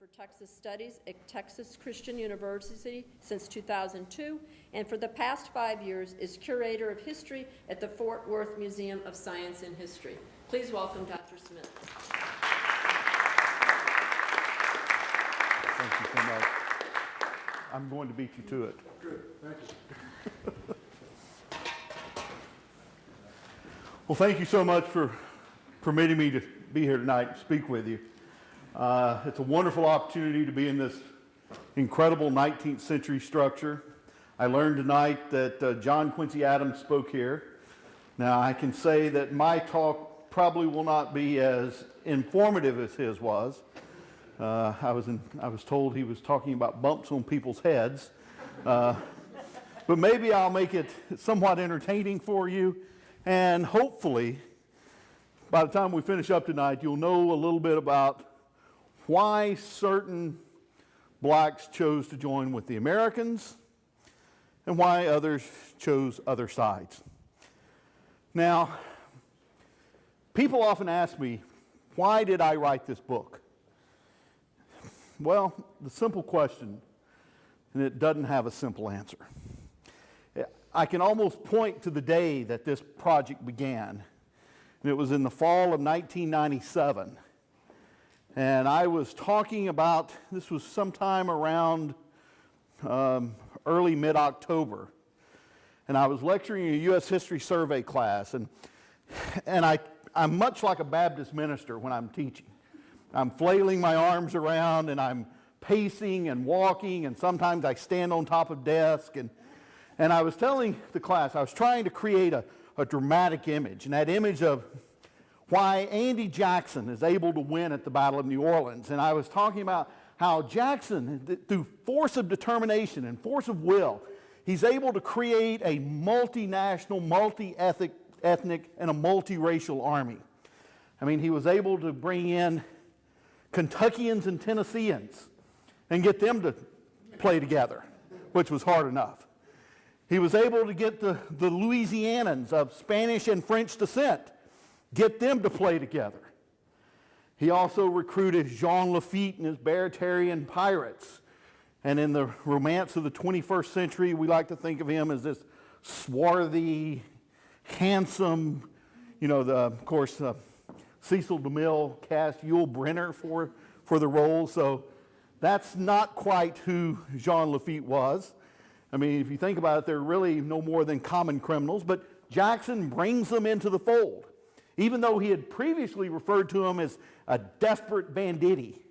for Texas Studies at Texas Christian University since 2002, and for the past 5 years is Curator of History at the Fort Worth Museum of Science and History. Please welcome Dr. Smith. Thank you so much. I'm going to beat you to it. Good, thank you. Well, thank you so much for permitting me to be here tonight and speak with you. It's a wonderful opportunity to be in this incredible 19th century structure. I learned tonight that John Quincy Adams spoke here. Now, I can say that my talk probably will not be as informative as his was. I was told he was talking about bumps on people's heads. But maybe I'll make it somewhat entertaining for you, and hopefully, by the time we finish up tonight, you'll know a little bit about why certain blacks chose to join with the Americans and why others chose other sides. Now, people often ask me, why did I write this book? Well, the simple question, and it doesn't have a simple answer. I can almost point to the day that this project began, and it was in the fall of 1997. And I was talking about, this was sometime around early mid-October, and I was lecturing in a U.S. History Survey class, and I'm much like a Baptist minister when I'm teaching. I'm flailing my arms around, and I'm pacing and walking, and sometimes I stand on top of desk, and I was telling the class, I was trying to create a dramatic image, and that image of why Andy Jackson is able to win at the Battle of New Orleans. And I was talking about how Jackson, through force of determination and force of will, he's able to create a multinational, multi-ethnic, and a multiracial army. I mean, he was able to bring in Kentuckians and Tennesseans and get them to play together, which was hard enough. He was able to get the Louisianans of Spanish and French descent, get them to play together. He also recruited Jean Lafitte and his Baratarian pirates. And in the romance of the 21st century, we like to think of him as this swarthy, handsome, of course, Cecil DeMille cast Yul Brynner for the role. So that's not quite who Jean Lafitte was. I mean, if you think about it, they're really no more than common criminals, but Jackson brings them into the fold, even though he had previously referred to them as a desperate banditti.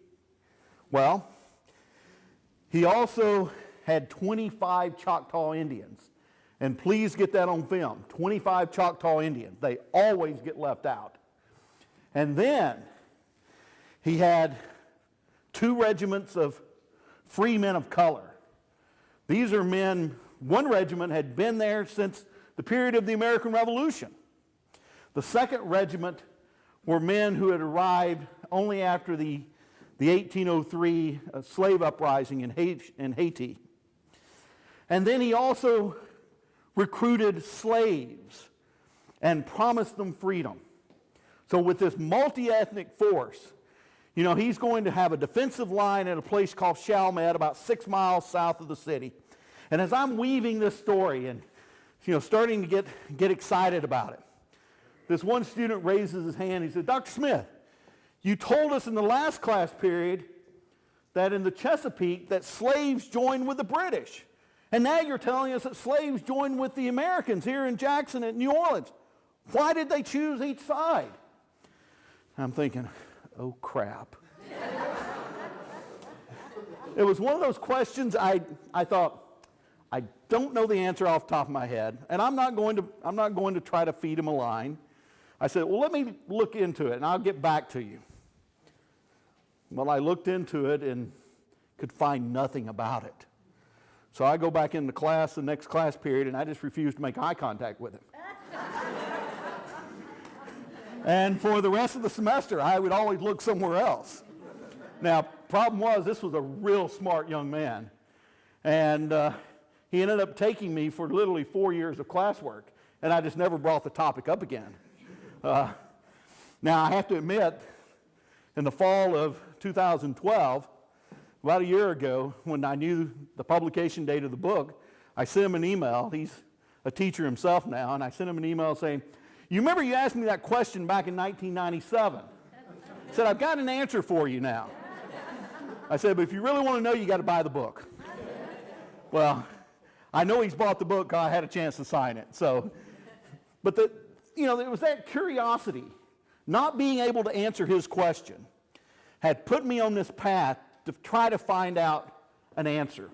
Well, he also had 25 Choctaw Indians, and please get that on film, 25 Choctaw Indians. They always get left out. And then he had 2 regiments of free men of color. These are men, one regiment had been there since the period of the American Revolution. The 2nd regiment were men who had arrived only after the 1803 slave uprising in Haiti. And then he also recruited slaves and promised them freedom. So with this multi-ethnic force, he's going to have a defensive line at a place called Chalmette, about 6 miles south of the city. And as I'm weaving this story and starting to get excited about it, this one student raises his hand. He said, "Dr. Smith, you told us in the last class period that in the Chesapeake that slaves joined with the British. And now you're telling us that slaves joined with the Americans here in Jackson at New Orleans. Why did they choose each side?" I'm thinking, oh crap. It was one of those questions I thought, I don't know the answer off the top of my head, and I'm not going to try to feed him a line. I said, well, let me look into it, and I'll get back to you. Well, I looked into it and could find nothing about it. So I go back into class, the next class period, and I just refused to make eye contact with him. And for the rest of the semester, I would always look somewhere else. Now, problem was, this was a real smart young man. And he ended up taking me for literally 4 years of classwork, and I just never brought the topic up again. Now, I have to admit, in the fall of 2012, about a year ago, when I knew the publication date of the book, I sent him an email. He's a teacher himself now, and I sent him an email saying, you remember you asked me that question back in 1997? I said, I've got an answer for you now. I said, but if you really want to know, you got to buy the book. Well, I know he's bought the book because I had a chance to sign it. So, but it was that curiosity, not being able to answer his question, had put me on this path to try to find out an answer.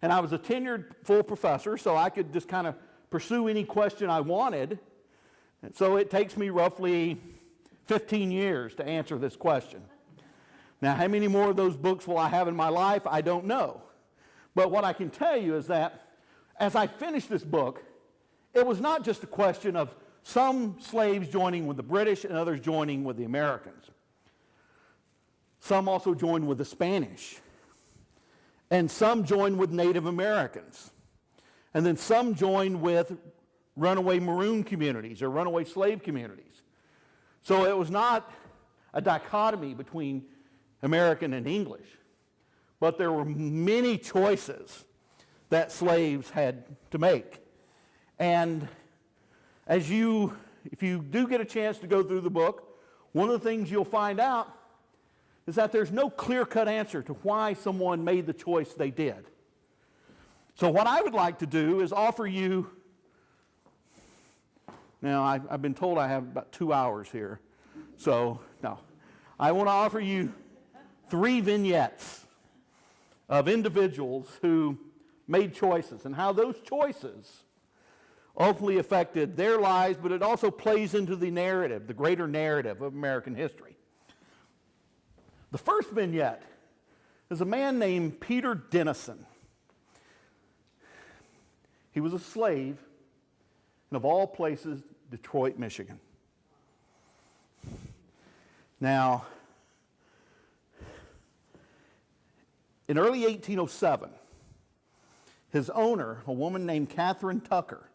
And I was a tenured full professor, so I could just kind of pursue any question I wanted. And so it takes me roughly 15 years to answer this question. Now, how many more of those books will I have in my life? I don't know. But what I can tell you is that as I finished this book, it was not just a question of some slaves joining with the British and others joining with the Americans. Some also joined with the Spanish. And some joined with Native Americans. And then some joined with runaway maroon communities or runaway slave communities. So it was not a dichotomy between American and English, but there were many choices that slaves had to make. And if you do get a chance to go through the book, one of the things you'll find out is that there's no clear-cut answer to why someone made the choice they did. So what I would like to do is offer you, now I've been told I have about 2 hours here, so no. I want to offer you 3 vignettes of individuals who made choices and how those choices ultimately affected their lives, but it also plays into the narrative, the greater narrative of American history. The first vignette is a man named Peter Dennison. He was a slave in, of all places, Detroit, Michigan. Now, in early 1807, his owner, a woman named Catherine Tucker,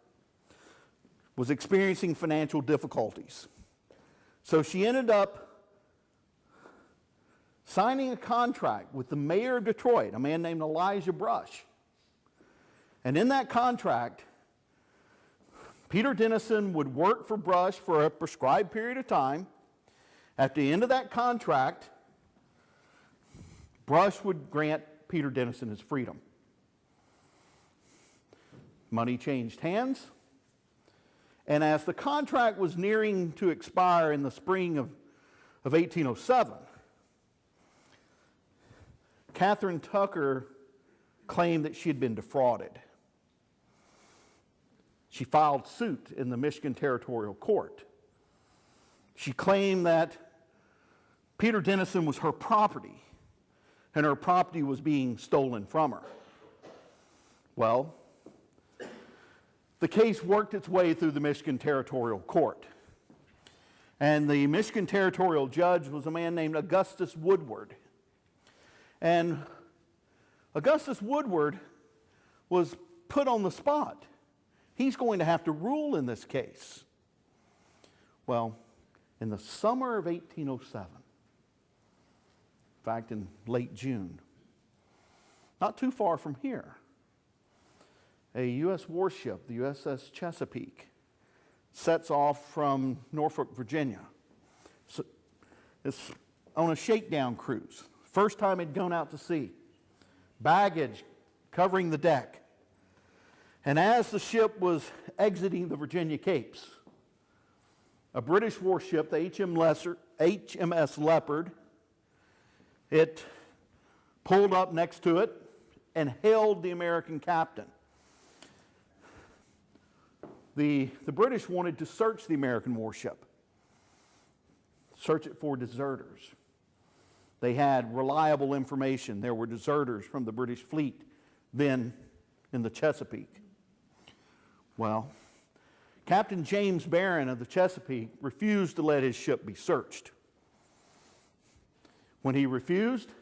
was experiencing financial difficulties. So she ended up signing a contract with the mayor of Detroit, a man named Elijah Brush. And in that contract, Peter Dennison would work for Brush for a prescribed period of time. At the end of that contract, Brush would grant Peter Dennison his freedom. Money changed hands. And as the contract was nearing to expire in the spring of 1807, Catherine Tucker claimed that she had been defrauded. She filed suit in the Michigan Territorial Court. She claimed that Peter Dennison was her property, and her property was being stolen from her. Well, the case worked its way through the Michigan Territorial Court. And the Michigan Territorial judge was a man named Augustus Woodward. And Augustus Woodward was put on the spot. He's going to have to rule in this case. Well, in the summer of 1807, in fact, in late June, not too far from here, a U.S. warship, the USS Chesapeake, sets off from Norfolk, Virginia. So it's on a shakedown cruise. First time it'd gone out to sea. Baggage covering the deck. And as the ship was exiting the Virginia Capes, a British warship, the HMS Leopard, it pulled up next to it and hailed the American captain. The British wanted to search the American warship, search it for deserters. They had reliable information. There were deserters from the British fleet then in the Chesapeake. Well, Captain James Barron of the Chesapeake refused to let his ship be searched. When he refused,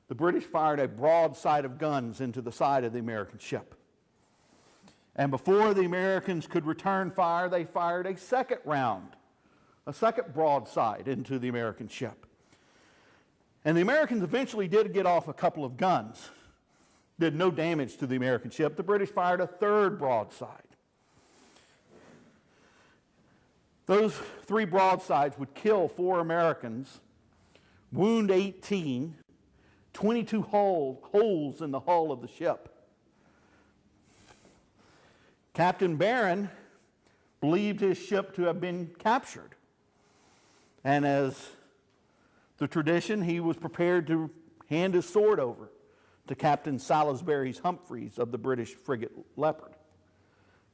the British fired a broadside of guns into the side of the American ship. And before the Americans could return fire, they fired a second round, a second broadside into the American ship. And the Americans eventually did get off a couple of guns. Did no damage to the American ship. The British fired a third broadside. Those 3 broadsides would kill 4 Americans, wound 18, 22 holes in the hull of the ship. Captain Barron believed his ship to have been captured. And as the tradition, he was prepared to hand his sword over to Captain Salisbury Humphreys of the British frigate Leopard.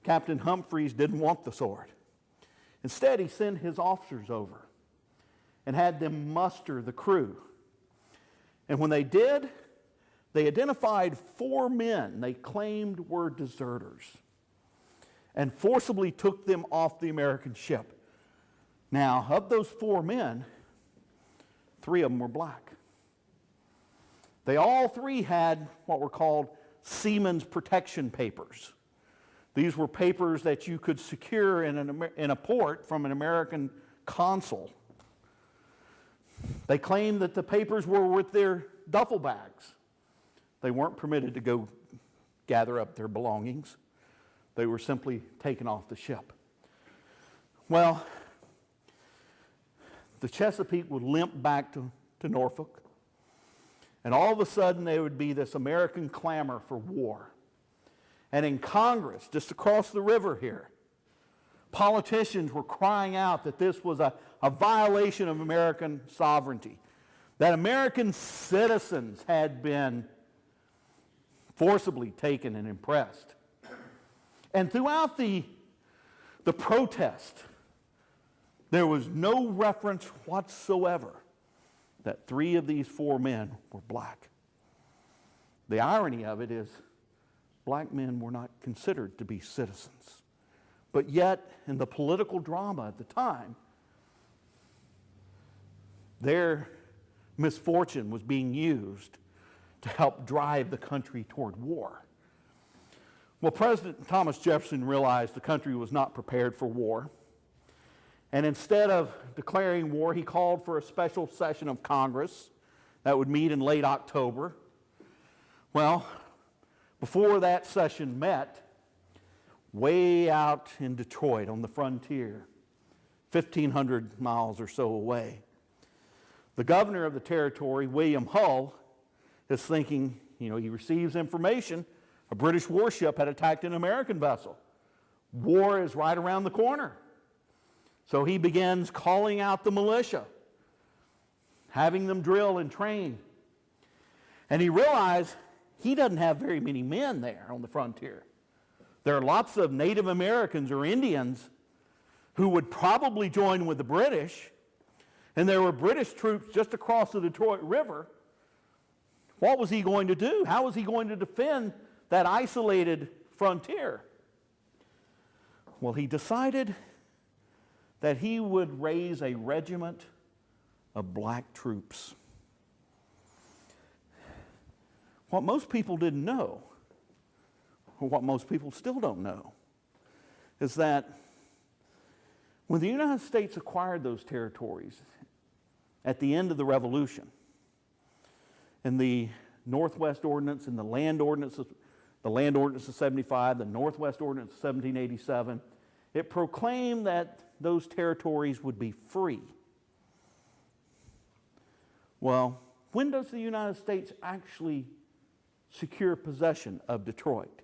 Captain Humphreys didn't want the sword. Instead, he sent his officers over and had them muster the crew. And when they did, they identified 4 men they claimed were deserters and forcibly took them off the American ship. Now, of those 4 men, 3 of them were black. They all 3 had what were called seamen's protection papers. These were papers that you could secure in a port from an American consul. They claimed that the papers were with their duffel bags. They weren't permitted to go gather up their belongings. They were simply taken off the ship. Well, the Chesapeake would limp back to Norfolk, and all of a sudden there would be this American clamor for war. And in Congress, just across the river here, politicians were crying out that this was a violation of American sovereignty, that American citizens had been forcibly taken and impressed. And throughout the protest, there was no reference whatsoever that 3 of these 4 men were black. The irony of it is, black men were not considered to be citizens. But yet, in the political drama at the time, their misfortune was being used to help drive the country toward war. Well, President Thomas Jefferson realized the country was not prepared for war. And instead of declaring war, he called for a special session of Congress that would meet in late October. Well, before that session met, way out in Detroit on the frontier, 1,500 miles or so away, the governor of the territory, William Hull, is thinking, he receives information a British warship had attacked an American vessel. War is right around the corner. So he begins calling out the militia, having them drill and train. And he realized he doesn't have very many men there on the frontier. There are lots of Native Americans or Indians who would probably join with the British, and there were British troops just across the Detroit River. What was he going to do? How was he going to defend that isolated frontier? Well, he decided that he would raise a regiment of black troops. What most people didn't know, or what most people still don't know, is that when the United States acquired those territories at the end of the Revolution, in the Northwest Ordinance and the Land Ordinance of 75, the Northwest Ordinance of 1787, it proclaimed that those territories would be free. Well, when does the United States actually secure possession of Detroit?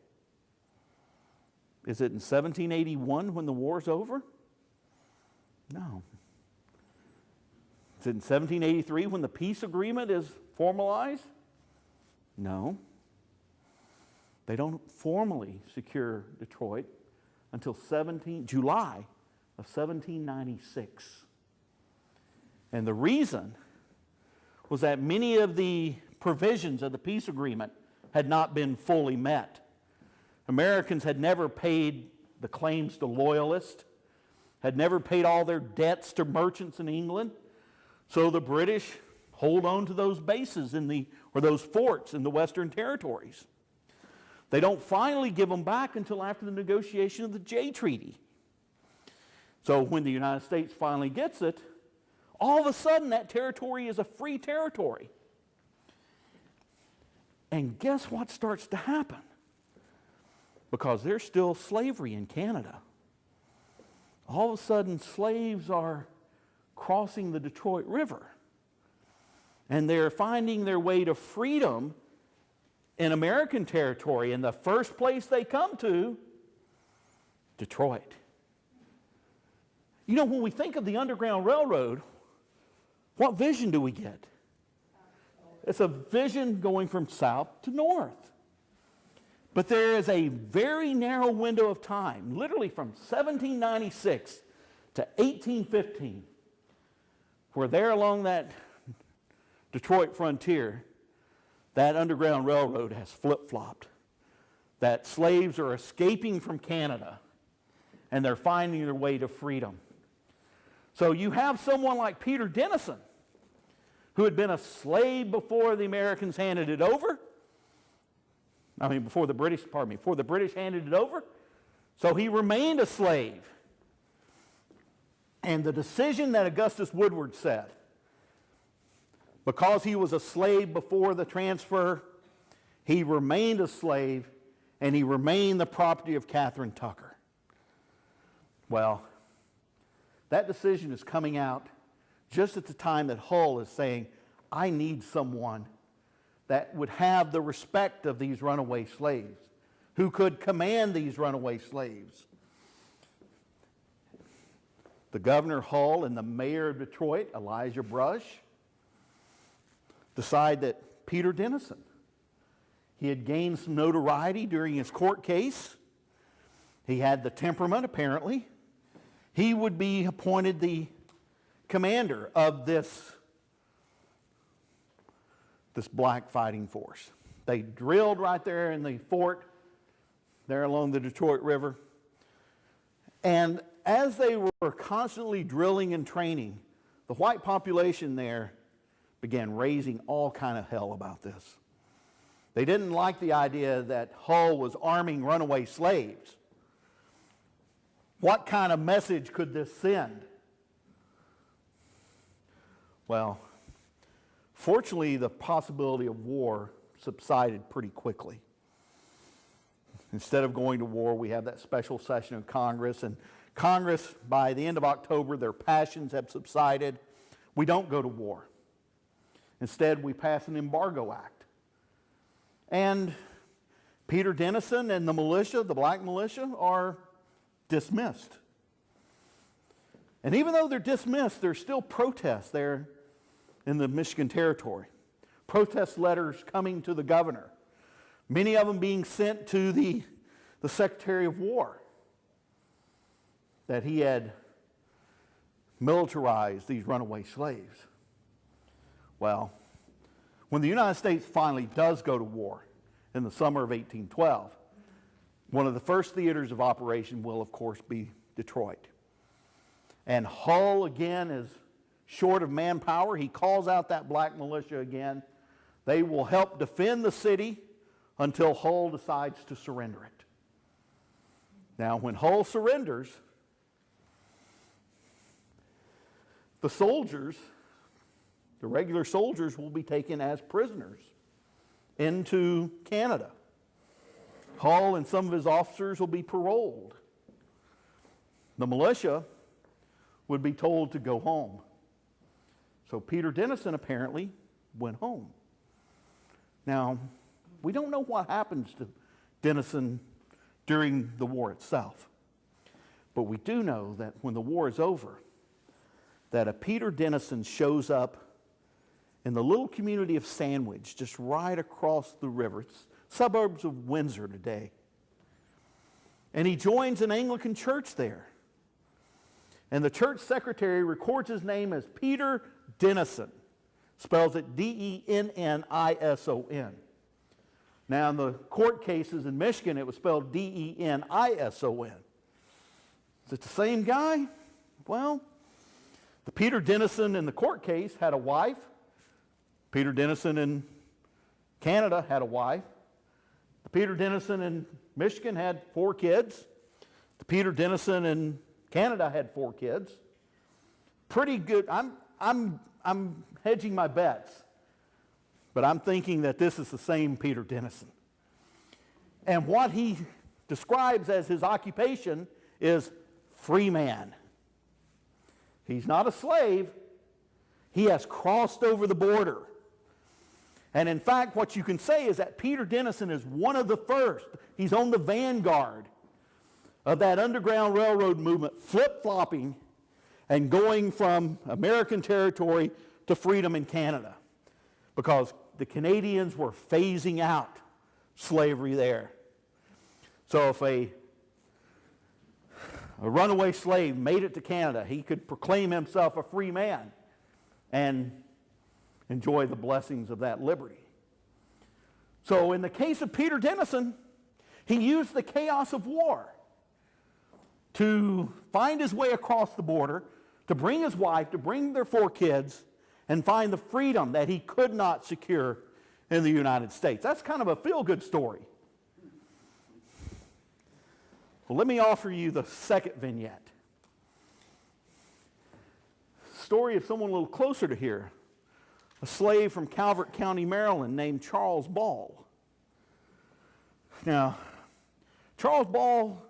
Is it in 1781 when the war's over? No. Is it in 1783 when the peace agreement is formalized? No. They don't formally secure Detroit until July of 1796. And the reason was that many of the provisions of the peace agreement had not been fully met. Americans had never paid the claims to loyalists, had never paid all their debts to merchants in England. So the British hold on to those bases or those forts in the Western territories. They don't finally give them back until after the negotiation of the Jay Treaty. So when the United States finally gets it, all of a sudden that territory is a free territory. And guess what starts to happen? Because there's still slavery in Canada. All of a sudden, slaves are crossing the Detroit River. And they're finding their way to freedom in American territory. And the first place they come to, Detroit. You know, when we think of the Underground Railroad, what vision do we get? It's a vision going from south to north. But there is a very narrow window of time, literally from 1796 to 1815, where there along that Detroit frontier, that Underground Railroad has flip-flopped. That slaves are escaping from Canada, and they're finding their way to freedom. So you have someone like Peter Dennison, who had been a slave before the Americans handed it over. Before the British handed it over. So he remained a slave. And the decision that Augustus Woodward said, because he was a slave before the transfer, he remained a slave, and he remained the property of Catherine Tucker. Well, that decision is coming out just at the time that Hull is saying, I need someone that would have the respect of these runaway slaves, who could command these runaway slaves. The Governor Hull and the Mayor of Detroit, Elijah Brush, decide that Peter Dennison, he had gained some notoriety during his court case. He had the temperament, apparently. He would be appointed the commander of this black fighting force. They drilled right there in the fort, there along the Detroit River. And as they were constantly drilling and training, the white population there began raising all kind of hell about this. They didn't like the idea that Hull was arming runaway slaves. What kind of message could this send? Well, fortunately, the possibility of war subsided pretty quickly. Instead of going to war, we have that special session of Congress, and Congress, by the end of October, their passions have subsided. We don't go to war. Instead, we pass an embargo act. And Peter Dennison and the militia, the black militia, are dismissed. And even though they're dismissed, there's still protests there in the Michigan Territory. Protest letters coming to the governor. Many of them being sent to the Secretary of War, that he had militarized these runaway slaves. Well, when the United States finally does go to war in the summer of 1812, one of the first theaters of operation will, of course, be Detroit. And Hull, again, is short of manpower. He calls out that black militia again. They will help defend the city until Hull decides to surrender it. Now, when Hull surrenders, the soldiers, the regular soldiers, will be taken as prisoners into Canada. Hull and some of his officers will be paroled. The militia would be told to go home. So Peter Dennison apparently went home. Now, we don't know what happens to Dennison during the war itself. But we do know that when the war is over, that a Peter Dennison shows up in the little community of Sandwich, just right across the river. It's suburbs of Windsor today. And he joins an Anglican church there. And the church secretary records his name as Peter Dennison. Spells it D-E-N-N-I-S-O-N. Now, in the court cases in Michigan, it was spelled D-E-N-I-S-O-N. Is it the same guy? Well, the Peter Dennison in the court case had a wife. Peter Dennison in Canada had a wife. The Peter Dennison in Michigan had 4 kids. The Peter Dennison in Canada had 4 kids. Pretty good. I'm I'm hedging my bets, but I'm thinking that this is the same Peter Dennison. And what he describes as his occupation is free man. He's not a slave. He has crossed over the border. And in fact, what you can say is that Peter Dennison is one of the first. He's on the vanguard of that Underground Railroad movement, flip-flopping and going from American territory to freedom in Canada, because the Canadians were phasing out slavery there. So if a runaway slave made it to Canada, he could proclaim himself a free man and enjoy the blessings of that liberty. So in the case of Peter Dennison, he used the chaos of war to find his way across the border, to bring his wife, to bring their 4 kids, and find the freedom that he could not secure in the United States. That's kind of a feel-good story. Well, let me offer you the second vignette. Story of someone a little closer to here. A slave from Calvert County, Maryland, named Charles Ball. Now, Charles Ball,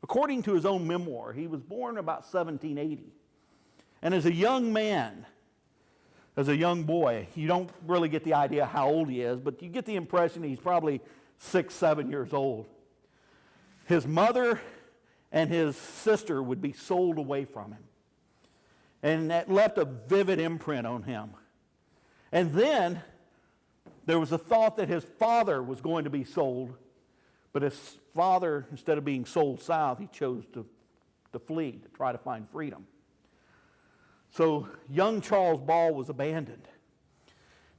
according to his own memoir, he was born about 1780. And as a young man, as a young boy, you don't really get the idea how old he is, but you get the impression he's probably 6, 7 years old. His mother and his sister would be sold away from him. And that left a vivid imprint on him. And then there was a thought that his father was going to be sold, but his father, instead of being sold south, he chose to flee, to try to find freedom. So young Charles Ball was abandoned.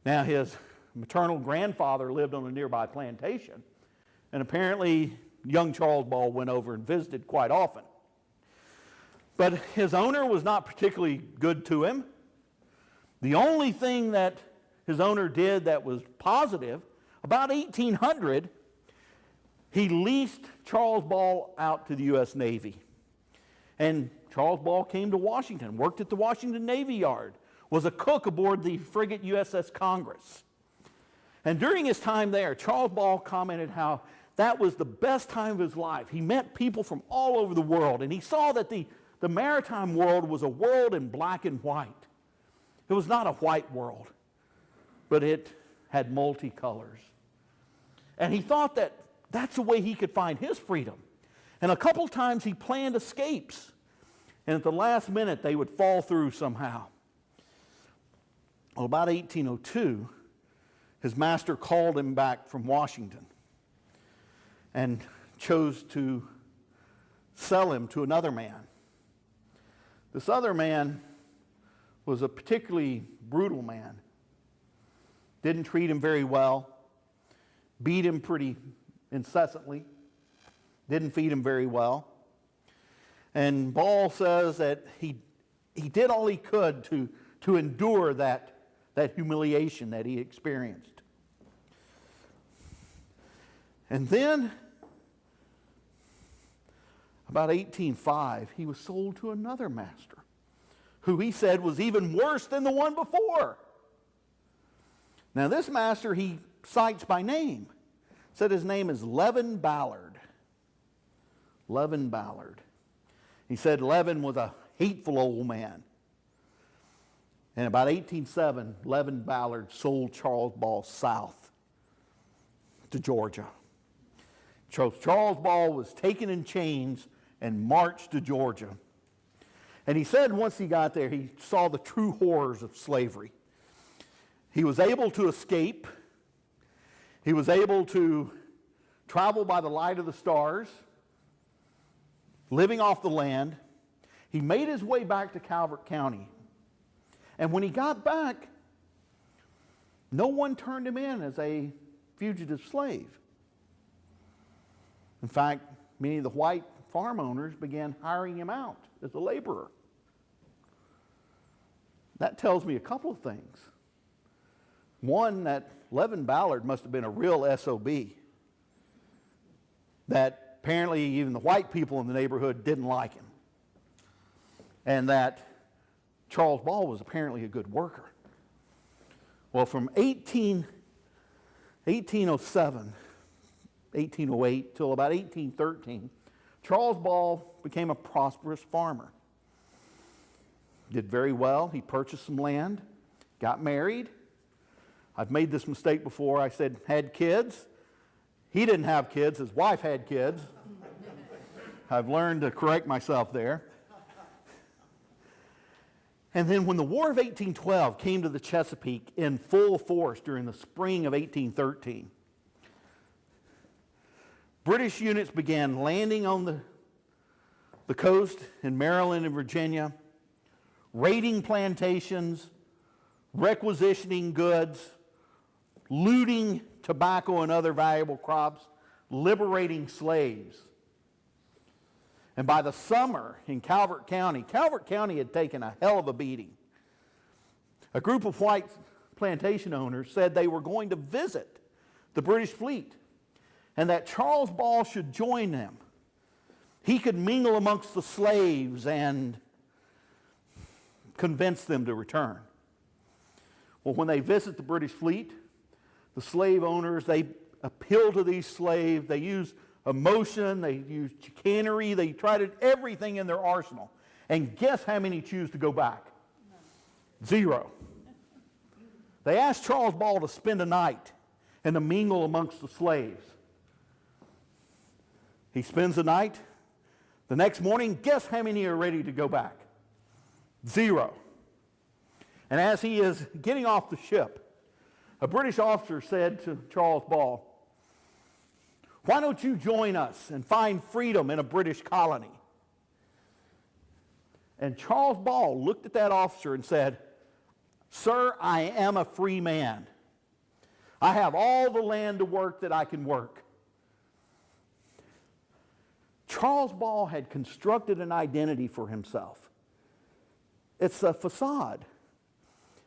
Now his maternal grandfather lived on a nearby plantation, and apparently young Charles Ball went over and visited quite often. But his owner was not particularly good to him. The only thing that his owner did that was positive, about 1800, he leased Charles Ball out to the U.S. Navy. And Charles Ball came to Washington, worked at the Washington Navy Yard, was a cook aboard the frigate USS Congress. And during his time there, Charles Ball commented how that was the best time of his life. He met people from all over the world, and he saw that the maritime world was a world in black and white. It was not a white world, but it had multicolors. And he thought that that's the way he could find his freedom. And a couple times he planned escapes, and at the last minute they would fall through somehow. Well, about 1802, his master called him back from Washington and chose to sell him to another man. This other man was a particularly brutal man. Didn't treat him very well, beat him pretty incessantly, didn't feed him very well. And Ball says that he did all he could to endure that humiliation that he experienced. And then, about 1805, he was sold to another master, who he said was even worse than the one before. Now this master he cites by name. Said his name is Levin Ballard. Levin Ballard. He said Levin was a hateful old man. And about 1807, Levin Ballard sold Charles Ball south to Georgia. Charles Ball was taken in chains and marched to Georgia. And he said once he got there, he saw the true horrors of slavery. He was able to escape. He was able to travel by the light of the stars, living off the land. He made his way back to Calvert County. And when he got back, no one turned him in as a fugitive slave. In fact, many of the white farm owners began hiring him out as a laborer. That tells me a couple of things. One, that Levin Ballard must have been a real SOB. That apparently even the white people in the neighborhood didn't like him. And that Charles Ball was apparently a good worker. Well, from 1807, 1808 till about 1813, Charles Ball became a prosperous farmer. Did very well. He purchased some land, got married. I've made this mistake before. I said had kids. He didn't have kids. His wife had kids. I've learned to correct myself there. And then when the War of 1812 came to the Chesapeake in full force during the spring of 1813, British units began landing on the coast in Maryland and Virginia, raiding plantations, requisitioning goods, looting tobacco and other valuable crops, liberating slaves. And by the summer in Calvert County had taken a hell of a beating. A group of white plantation owners said they were going to visit the British fleet and that Charles Ball should join them. He could mingle amongst the slaves and convince them to return. Well, when they visit the British fleet, the slave owners, they appeal to these slaves. They use emotion, they use chicanery, they tried everything in their arsenal. And guess how many choose to go back? Zero. They asked Charles Ball to spend a night and to mingle amongst the slaves. He spends the night. The next morning, guess how many are ready to go back? Zero. And as he is getting off the ship, a British officer said to Charles Ball, "Why don't you join us and find freedom in a British colony?" And Charles Ball looked at that officer and said, "Sir, I am a free man. I have all the land to work that I can work." Charles Ball had constructed an identity for himself. It's a facade.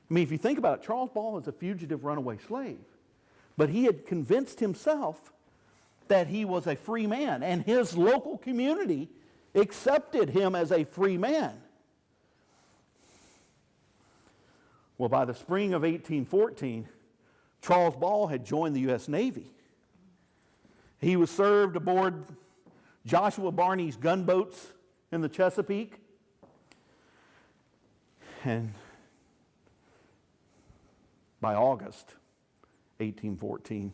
I mean, if you think about it, Charles Ball is a fugitive runaway slave. But he had convinced himself that he was a free man, and his local community accepted him as a free man. Well, by the spring of 1814, Charles Ball had joined the U.S. Navy. He was served aboard Joshua Barney's gunboats in the Chesapeake. And by August 1814,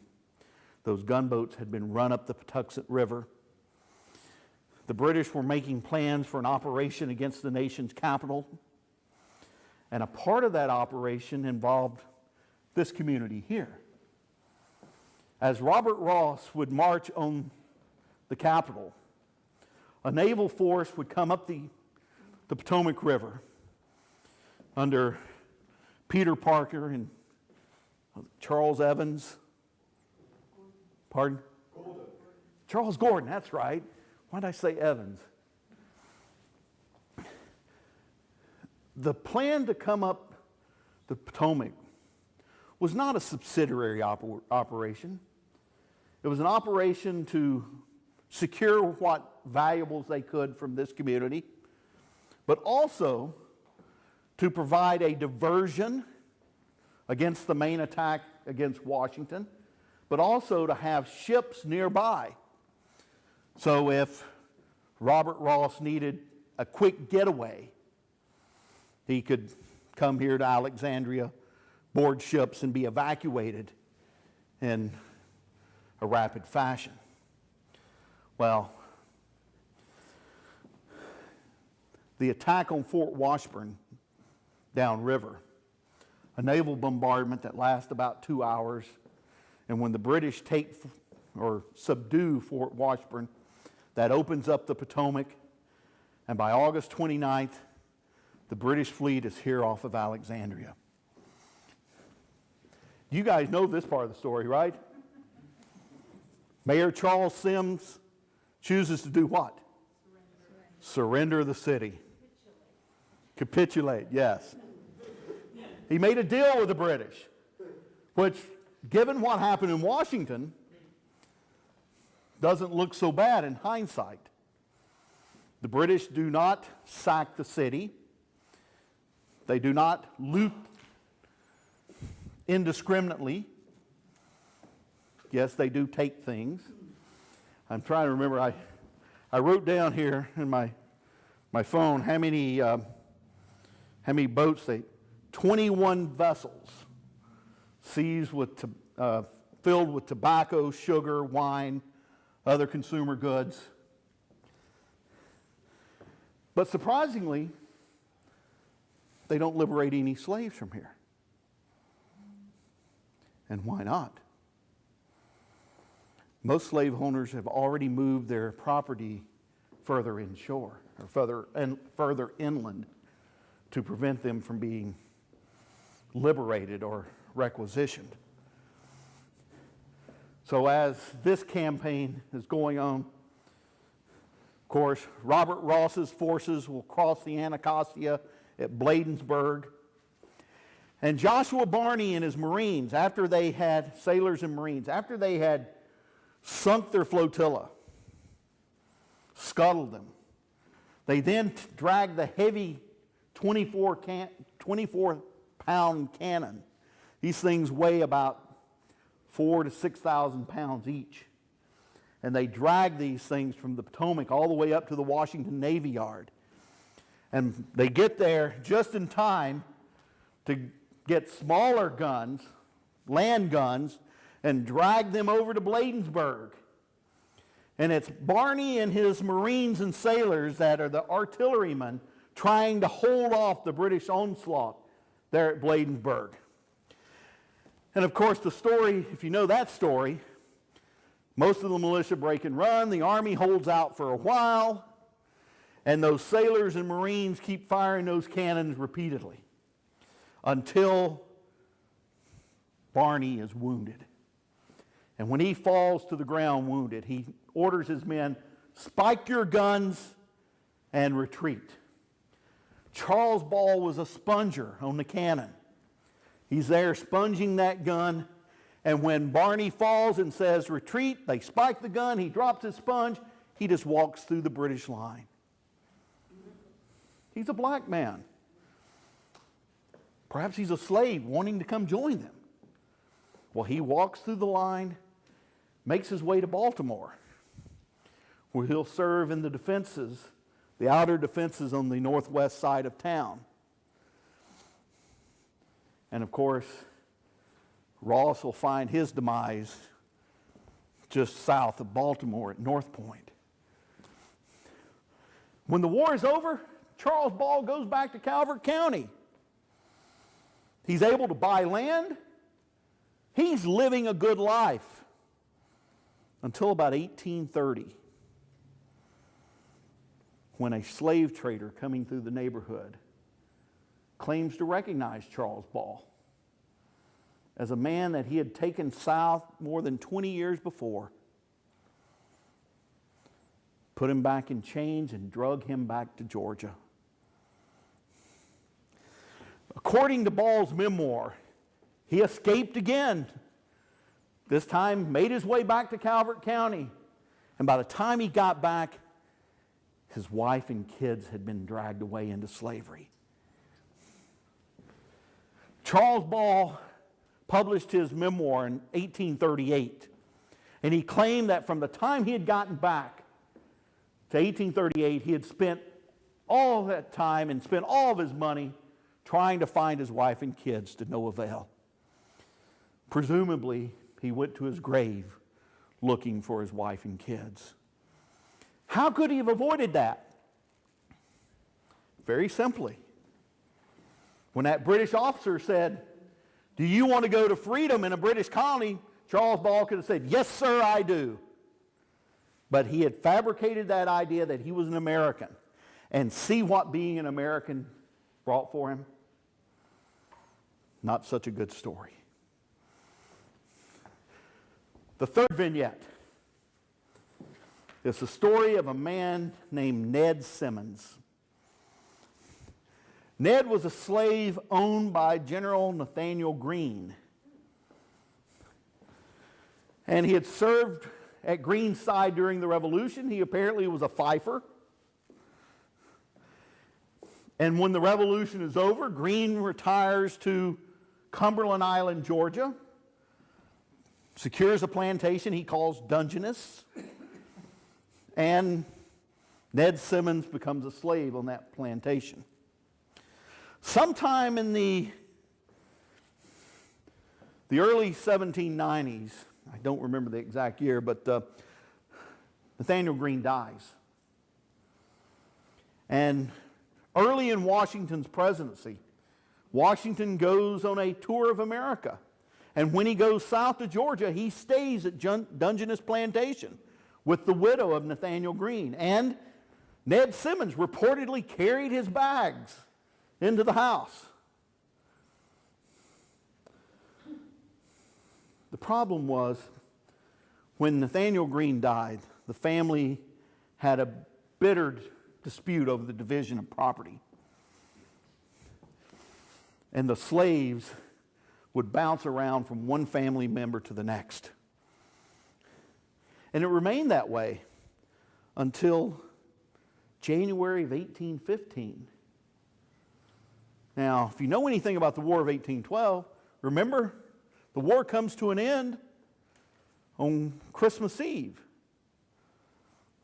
those gunboats had been run up the Patuxent River. The British were making plans for an operation against the nation's capital. And a part of that operation involved this community here. As Robert Ross would march on the capital, a naval force would come up the Potomac River under Peter Parker and Charles Evans. Pardon? Gordon. Charles Gordon, that's right. Why did I say Evans? The plan to come up the Potomac was not a subsidiary operation. It was an operation to secure what valuables they could from this community, but also to provide a diversion against the main attack against Washington, but also to have ships nearby. So if Robert Ross needed a quick getaway, he could come here to Alexandria, board ships, and be evacuated in a rapid fashion. Well, the attack on Fort Washburn downriver, a naval bombardment that lasts about 2 hours, and when the British take or subdue Fort Washburn, that opens up the Potomac, and by August 29th, the British fleet is here off of Alexandria. You guys know this part of the story, right? Mayor Charles Sims chooses to do what? Surrender the city. Capitulate, yes. He made a deal with the British, which, given what happened in Washington, doesn't look so bad in hindsight. The British do not sack the city. They do not loot indiscriminately. Yes, they do take things. I'm trying to remember. I wrote down here in my phone how many boats 21 vessels seized with filled with tobacco, sugar, wine, other consumer goods. But surprisingly, they don't liberate any slaves from here. And why not? Most slave owners have already moved their property further inshore or further inland to prevent them from being liberated or requisitioned. So as this campaign is going on, of course, Robert Ross's forces will cross the Anacostia at Bladensburg. And Joshua Barney and his Marines, sailors and Marines, after they had sunk their flotilla, scuttled them, they then dragged the heavy 24-pound cannon. These things weigh about 4,000 to 6,000 pounds each. And they dragged these things from the Potomac all the way up to the Washington Navy Yard. And they get there just in time to get smaller guns, land guns, and drag them over to Bladensburg. And it's Barney and his Marines and sailors that are the artillerymen trying to hold off the British onslaught there at Bladensburg. And of course, the story, if you know that story, most of the militia break and run, the army holds out for a while, and those sailors and Marines keep firing those cannons repeatedly until Barney is wounded. And when he falls to the ground wounded, he orders his men, spike your guns and retreat. Charles Ball was a sponger on the cannon. He's there sponging that gun, and when Barney falls and says retreat, they spike the gun, he drops his sponge, he just walks through the British line. He's a black man. Perhaps he's a slave wanting to come join them. Well, he walks through the line, makes his way to Baltimore, where he'll serve in the defenses, the outer defenses on the northwest side of town. And of course, Ross will find his demise just south of Baltimore at North Point. When the war is over, Charles Ball goes back to Calvert County. He's able to buy land. He's living a good life until about 1830, when a slave trader coming through the neighborhood claims to recognize Charles Ball as a man that he had taken south more than 20 years before, put him back in chains, and drug him back to Georgia. According to Ball's memoir, he escaped again. This time made his way back to Calvert County. And by the time he got back, his wife and kids had been dragged away into slavery. Charles Ball published his memoir in 1838. And he claimed that from the time he had gotten back to 1838, he had spent all that time and spent all of his money trying to find his wife and kids to no avail. Presumably, he went to his grave looking for his wife and kids. How could he have avoided that? Very simply. When that British officer said, "Do you want to go to freedom in a British colony?" Charles Ball could have said, "Yes, sir, I do." But he had fabricated that idea that he was an American. And see what being an American brought for him? Not such a good story. The third vignette is the story of a man named Ned Simmons. Ned was a slave owned by General Nathaniel Greene. And he had served at Greene's side during the Revolution. He apparently was a fifer. And when the revolution is over, Greene retires to Cumberland Island, Georgia, secures a plantation he calls Dungeness, and Ned Simmons becomes a slave on that plantation. Sometime in the early 1790s, I don't remember the exact year, but Nathaniel Greene dies. And early in Washington's presidency, Washington goes on a tour of America. And when he goes south to Georgia, he stays at Dungeness Plantation with the widow of Nathaniel Greene. And Ned Simmons reportedly carried his bags into the house. The problem was, when Nathaniel Greene died, the family had a bitter dispute over the division of property. And the slaves would bounce around from one family member to the next. And it remained that way until January of 1815. Now, if you know anything about the War of 1812, remember, the war comes to an end on Christmas Eve,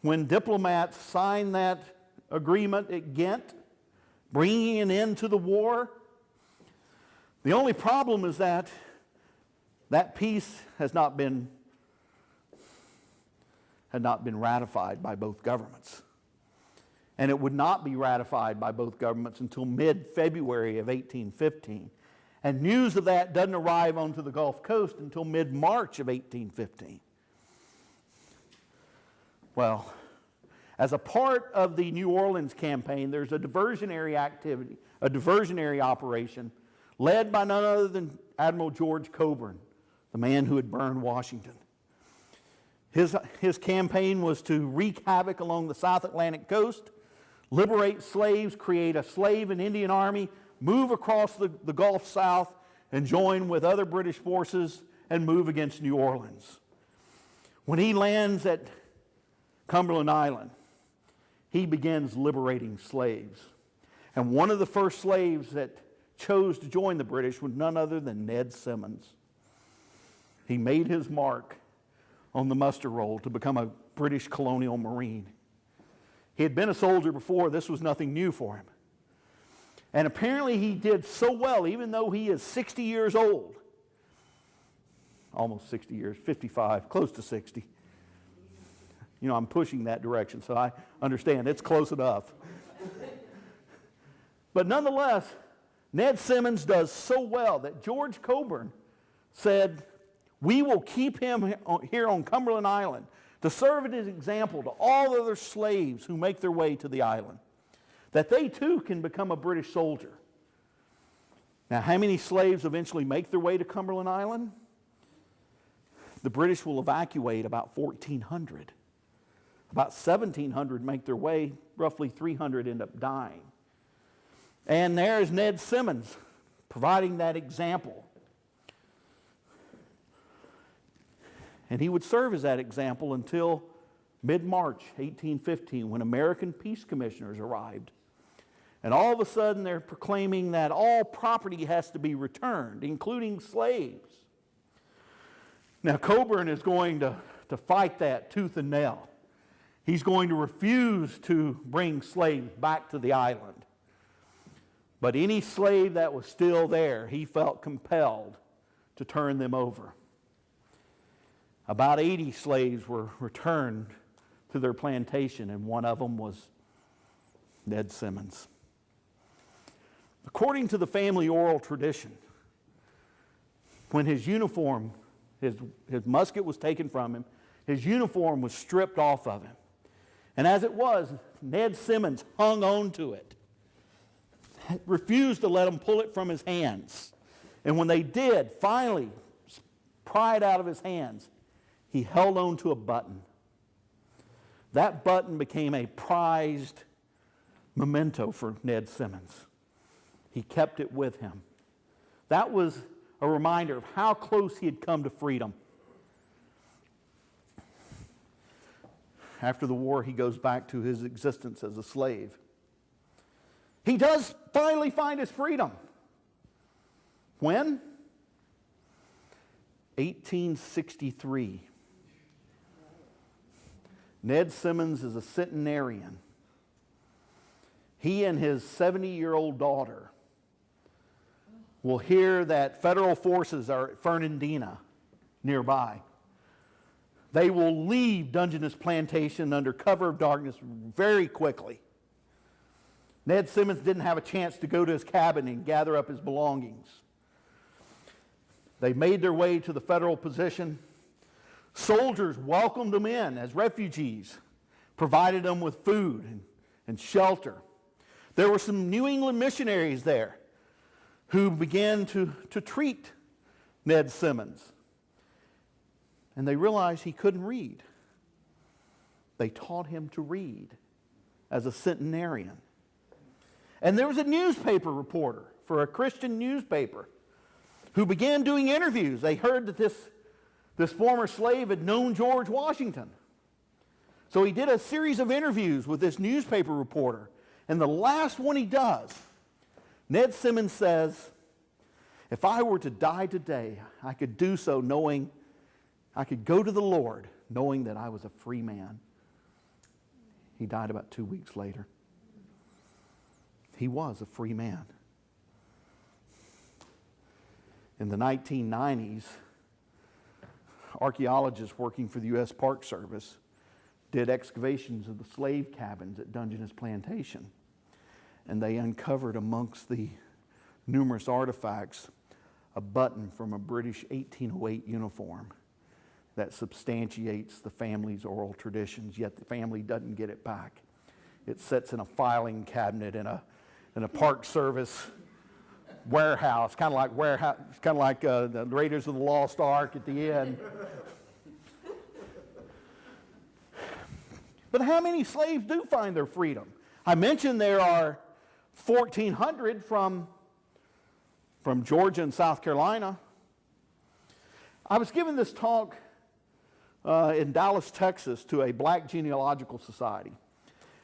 when diplomats signed that agreement at Ghent, bringing an end to the war. The only problem is that that peace had not been ratified by both governments. And it would not be ratified by both governments until mid-February of 1815. And news of that doesn't arrive onto the Gulf Coast until mid-March of 1815. Well, as a part of the New Orleans campaign, there's a diversionary activity, a diversionary operation led by none other than Admiral George Coburn, the man who had burned Washington. His campaign was to wreak havoc along the South Atlantic coast, liberate slaves, create a slave and Indian army, move across the Gulf south, and join with other British forces and move against New Orleans. When he lands at Cumberland Island, he begins liberating slaves. And one of the first slaves that chose to join the British was none other than Ned Simmons. He made his mark on the muster roll to become a British colonial marine. He had been a soldier before. This was nothing new for him. And apparently he did so well, even though he is 60 years old. Almost 60 years, 55, close to 60. You know, I'm pushing that direction, so I understand it's close enough. But nonetheless, Ned Simmons does so well that George Coburn said, "We will keep him here on Cumberland Island to serve as an example to all other slaves who make their way to the island, that they too can become a British soldier." Now, how many slaves eventually make their way to Cumberland Island? The British will evacuate about 1,400. About 1,700 make their way, roughly 300 end up dying. And there is Ned Simmons providing that example. And he would serve as that example until mid-March 1815, when American peace commissioners arrived. And all of a sudden they're proclaiming that all property has to be returned, including slaves. Now Coburn is going to fight that tooth and nail. He's going to refuse to bring slaves back to the island. But any slave that was still there, he felt compelled to turn them over. About 80 slaves were returned to their plantation, and one of them was Ned Simmons. According to the family oral tradition, when his uniform, his musket was taken from him, his uniform was stripped off of him. And as it was, Ned Simmons hung on to it, refused to let them pull it from his hands. And when they did finally pry it out of his hands, he held on to a button. That button became a prized memento for Ned Simmons. He kept it with him. That was a reminder of how close he had come to freedom. After the war, he goes back to his existence as a slave. He does finally find his freedom. When? 1863. Ned Simmons is a centenarian. He and his 70-year-old daughter will hear that federal forces are at Fernandina nearby. They will leave Dungeness Plantation under cover of darkness very quickly. Ned Simmons didn't have a chance to go to his cabin and gather up his belongings. They made their way to the federal position. Soldiers welcomed them in as refugees, provided them with food and shelter. There were some New England missionaries there who began to treat Ned Simmons. And they realized he couldn't read. They taught him to read as a centenarian. And there was a newspaper reporter for a Christian newspaper who began doing interviews. They heard that this former slave had known George Washington. So he did a series of interviews with this newspaper reporter. And the last one he does, Ned Simmons says, if I were to die today, I could do so knowing I could go to the Lord knowing that I was a free man. He died about 2 weeks later. He was a free man. In the 1990s, archaeologists working for the U.S. Park Service did excavations of the slave cabins at Dungeness Plantation. And they uncovered amongst the numerous artifacts a button from a British 1808 uniform that substantiates the family's oral traditions, yet the family doesn't get it back. It sits in a filing cabinet in a Park Service warehouse, kind of like the Raiders of the Lost Ark at the end. But how many slaves do find their freedom? I mentioned there are 1,400 from Georgia and South Carolina. I was giving this talk in Dallas, Texas, to a black genealogical society.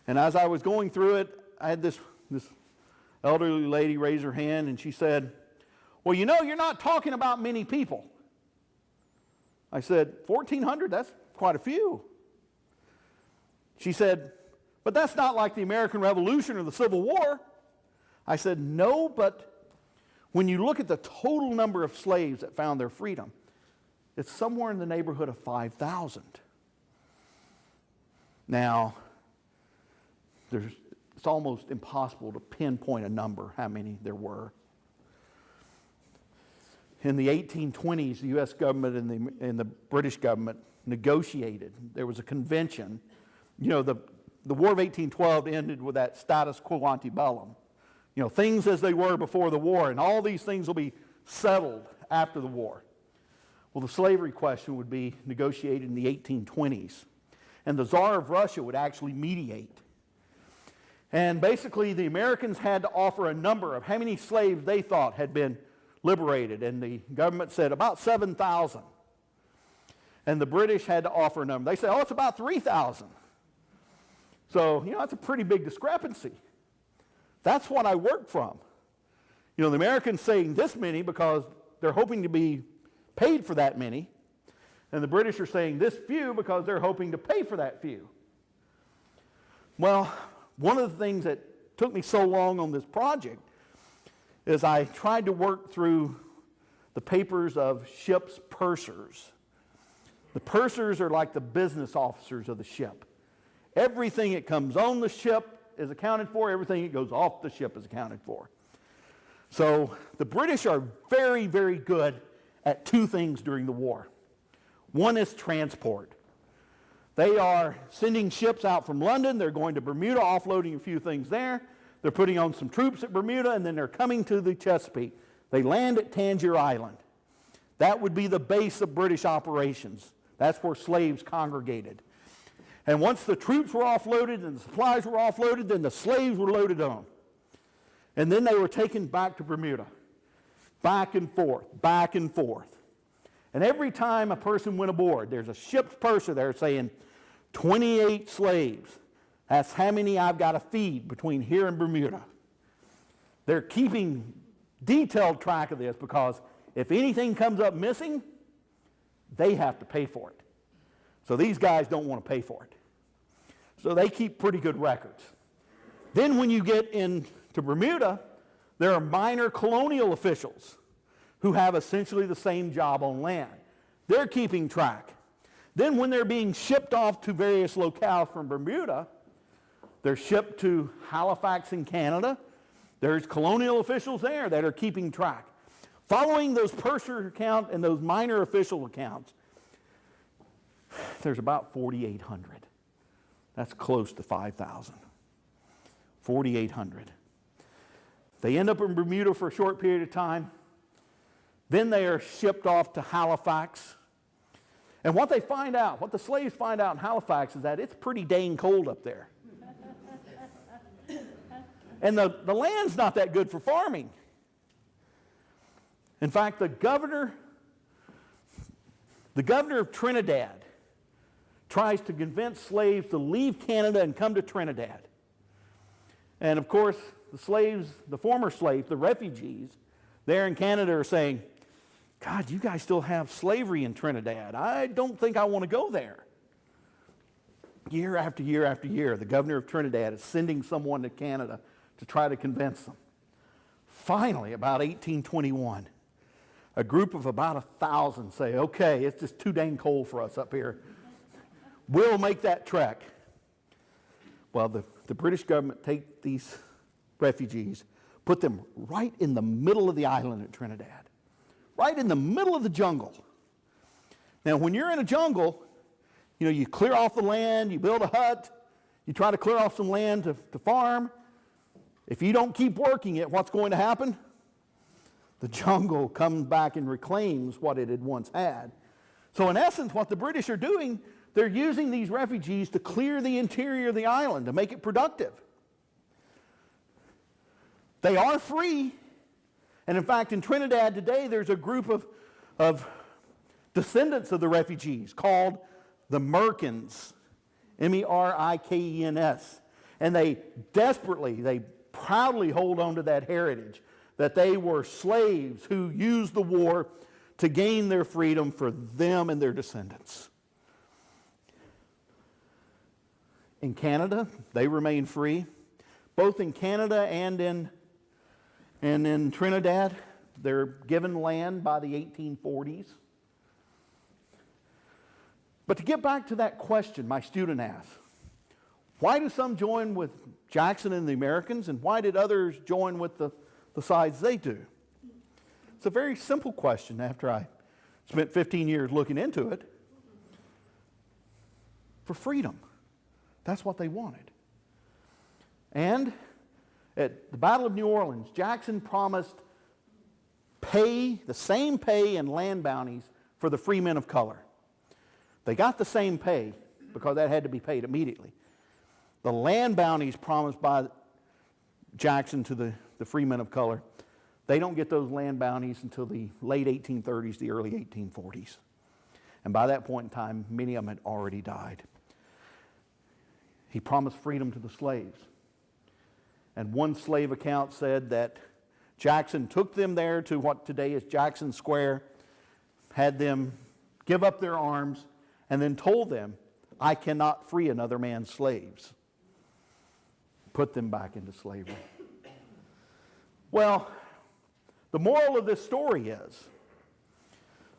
And as I was going through it, I had this elderly lady raise her hand, and she said, well, you know, you're not talking about many people. I said, 1,400? That's quite a few. She said, but that's not like the American Revolution or the Civil War. I said, no, but when you look at the total number of slaves that found their freedom, it's somewhere in the neighborhood of 5,000. Now, it's almost impossible to pinpoint a number, how many there were. In the 1820s, the U.S. government and the British government negotiated. There was a convention. You know, the War of 1812 ended with that status quo ante bellum. You know, things as they were before the war, and all these things will be settled after the war. Well, the slavery question would be negotiated in the 1820s. And the Tsar of Russia would actually mediate. And basically, the Americans had to offer a number of how many slaves they thought had been liberated. And the government said about 7,000. And the British had to offer a number. They said, oh, it's about 3,000. So, you know, that's a pretty big discrepancy. That's what I work from. You know, the Americans saying this many because they're hoping to be paid for that many. And the British are saying this few because they're hoping to pay for that few. Well, one of the things that took me so long on this project is I tried to work through the papers of ship's pursers. The pursers are like the business officers of the ship. Everything that comes on the ship is accounted for. Everything that goes off the ship is accounted for. So the British are very, very good at two things during the war. One is transport. They are sending ships out from London. They're going to Bermuda, offloading a few things there. They're putting on some troops at Bermuda, and then they're coming to the Chesapeake. They land at Tangier Island. That would be the base of British operations. That's where slaves congregated. And once the troops were offloaded and the supplies were offloaded, then the slaves were loaded on. And then they were taken back to Bermuda. Back and forth, back and forth. And every time a person went aboard, there's a ship's purser there saying, 28 slaves. That's how many I've got to feed between here and Bermuda. They're keeping detailed track of this because if anything comes up missing, they have to pay for it. So these guys don't want to pay for it. So they keep pretty good records. Then when you get into Bermuda, there are minor colonial officials who have essentially the same job on land. They're keeping track. Then when they're being shipped off to various locales from Bermuda, they're shipped to Halifax in Canada. There's colonial officials there that are keeping track. Following those purser account and those minor official accounts, there's about 4,800. That's close to 5,000. 4,800. They end up in Bermuda for a short period of time. Then they are shipped off to Halifax. And what they find out, what the slaves find out in Halifax is that it's pretty dang cold up there. And the land's not that good for farming. In fact, the governor of Trinidad tries to convince slaves to leave Canada and come to Trinidad. And of course, the slaves, the former slaves, the refugees there in Canada are saying, God, you guys still have slavery in Trinidad. I don't think I want to go there. Year after year after year, the governor of Trinidad is sending someone to Canada to try to convince them. Finally, about 1821, a group of about 1,000 say, okay, it's just too dang cold for us up here. We'll make that trek. Well, the British government take these refugees, put them right in the middle of the island of Trinidad, right in the middle of the jungle. Now, when you're in a jungle, you know, you clear off the land, you build a hut, you try to clear off some land to farm. If you don't keep working it, what's going to happen? The jungle comes back and reclaims what it had once had. So in essence, what the British are doing, they're using these refugees to clear the interior of the island, to make it productive. They are free. And in fact, in Trinidad today, there's a group of descendants of the refugees called the Merkins, M-E-R-I-K-E-N-S. And they proudly hold on to that heritage, that they were slaves who used the war to gain their freedom for them and their descendants. In Canada, they remain free. Both in Canada and in Trinidad, they're given land by the 1840s. But to get back to that question my student asked, why do some join with Jackson and the Americans, and why did others join with the sides they do? It's a very simple question after I spent 15 years looking into it. For freedom. That's what they wanted. And at the Battle of New Orleans, Jackson promised the same pay and land bounties for the free men of color. They got the same pay because that had to be paid immediately. The land bounties promised by Jackson to the free men of color, they don't get those land bounties until the late 1830s, the early 1840s. And by that point in time, many of them had already died. He promised freedom to the slaves. And one slave account said that Jackson took them there to what today is Jackson Square, had them give up their arms, and then told them, I cannot free another man's slaves. Put them back into slavery. Well, the moral of this story is,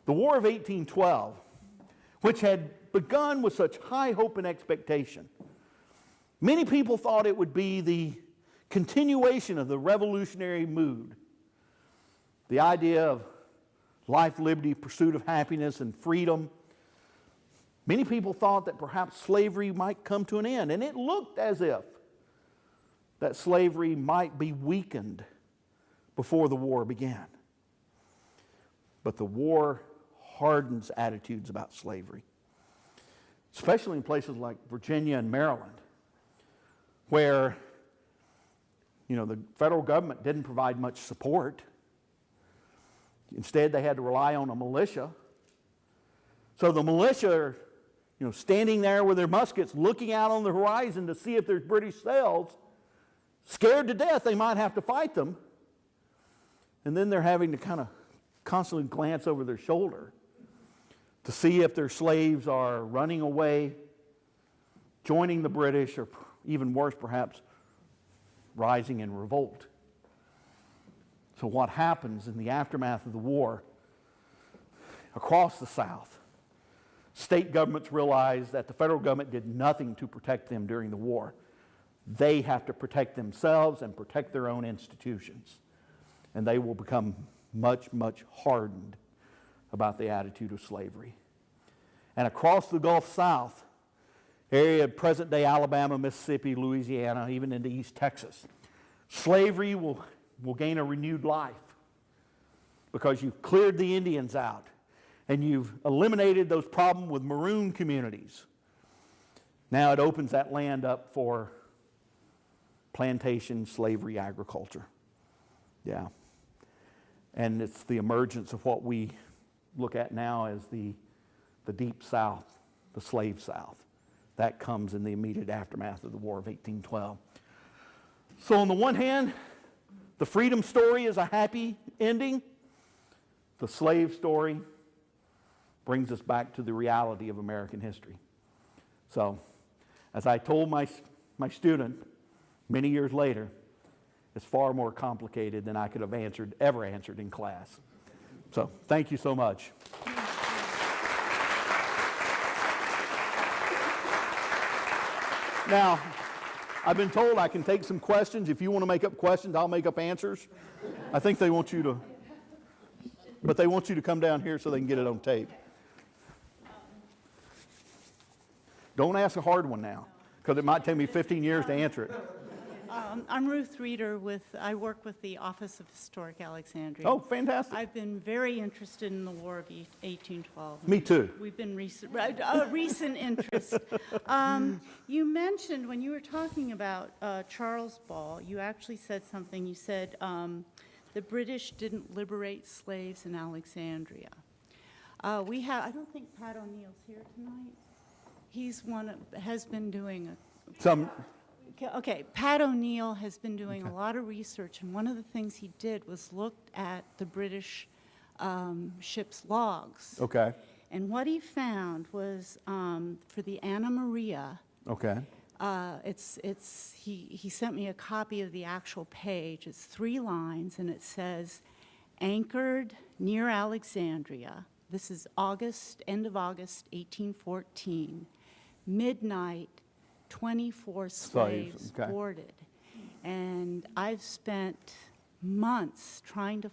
the War of 1812, which had begun with such high hope and expectation, many people thought it would be the continuation of the revolutionary mood, the idea of life, liberty, pursuit of happiness and freedom. Many people thought that perhaps slavery might come to an end, and it looked as if that slavery might be weakened before the war began. But the war hardens attitudes about slavery, especially in places like Virginia and Maryland, where the federal government didn't provide much support. Instead, they had to rely on a militia. So the militia are standing there with their muskets looking out on the horizon to see if there's British sails, scared to death they might have to fight them. and then they're having to kind of constantly glance over their shoulder to see if their slaves are running away, joining the British, or even worse perhaps, rising in revolt. So what happens in the aftermath of the war across the South? State governments realize that the federal government did nothing to protect them during the war. They have to protect themselves and protect their own institutions. And they will become much, much hardened about the attitude of slavery. And across the Gulf South, area of present-day Alabama, Mississippi, Louisiana, even into East Texas, slavery will gain a renewed life because you've cleared the Indians out and you've eliminated those problems with maroon communities. Now it opens that land up for plantation, slavery, agriculture. Yeah. And it's the emergence of what we look at now as the Deep South, the Slave South. That comes in the immediate aftermath of the War of 1812. So on the one hand, the freedom story is a happy ending. The slave story brings us back to the reality of American history. So, as I told my student many years later, it's far more complicated than I could have ever answered in class. So, thank you so much. Now, I've been told I can take some questions. If you want to make up questions, I'll make up answers. I think they want you to, but they want you to come down here so they can get it on tape. Don't ask a hard one now, because it might take me 15 years to answer it. I'm Ruth Reeder I work with the Office of Historic Alexandria. Oh, fantastic. I've been very interested in the War of 1812. Me too. We've been recent interest. You mentioned when you were talking about Charles Ball, you actually said something. You said the British didn't liberate slaves in Alexandria. I don't think Pat O'Neill's here tonight. He's has been doing Okay, Pat O'Neill has been doing a lot of research, and one of the things he did was looked at the British ship's logs. Okay. And what he found was for the Anna Maria. Okay. He sent me a copy of the actual page. It's 3 lines, and it says, "Anchored near Alexandria." This is end of August, 1814. Midnight. 24 slaves boarded. And I've spent months trying to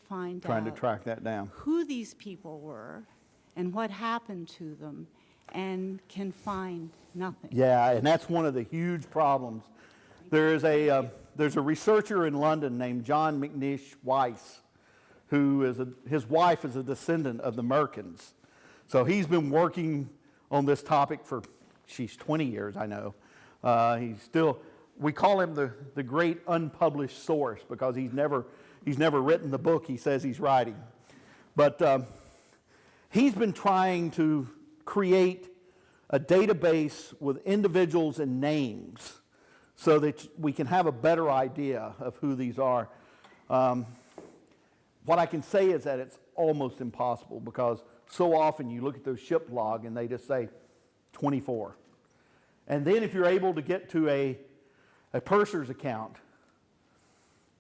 track that down. Who these people were and what happened to them, and can find nothing. Yeah, and that's one of the huge problems. There's a researcher in London named John McNish Weiss, his wife is a descendant of the Merkins. So he's been working on this topic for, 20 years, I know. We call him the great unpublished source because he's never written the book he says he's writing. But he's been trying to create a database with individuals and names so that we can have a better idea of who these are. What I can say is that it's almost impossible because so often you look at those ship log and they just say 24. And then if you're able to get to a purser's account,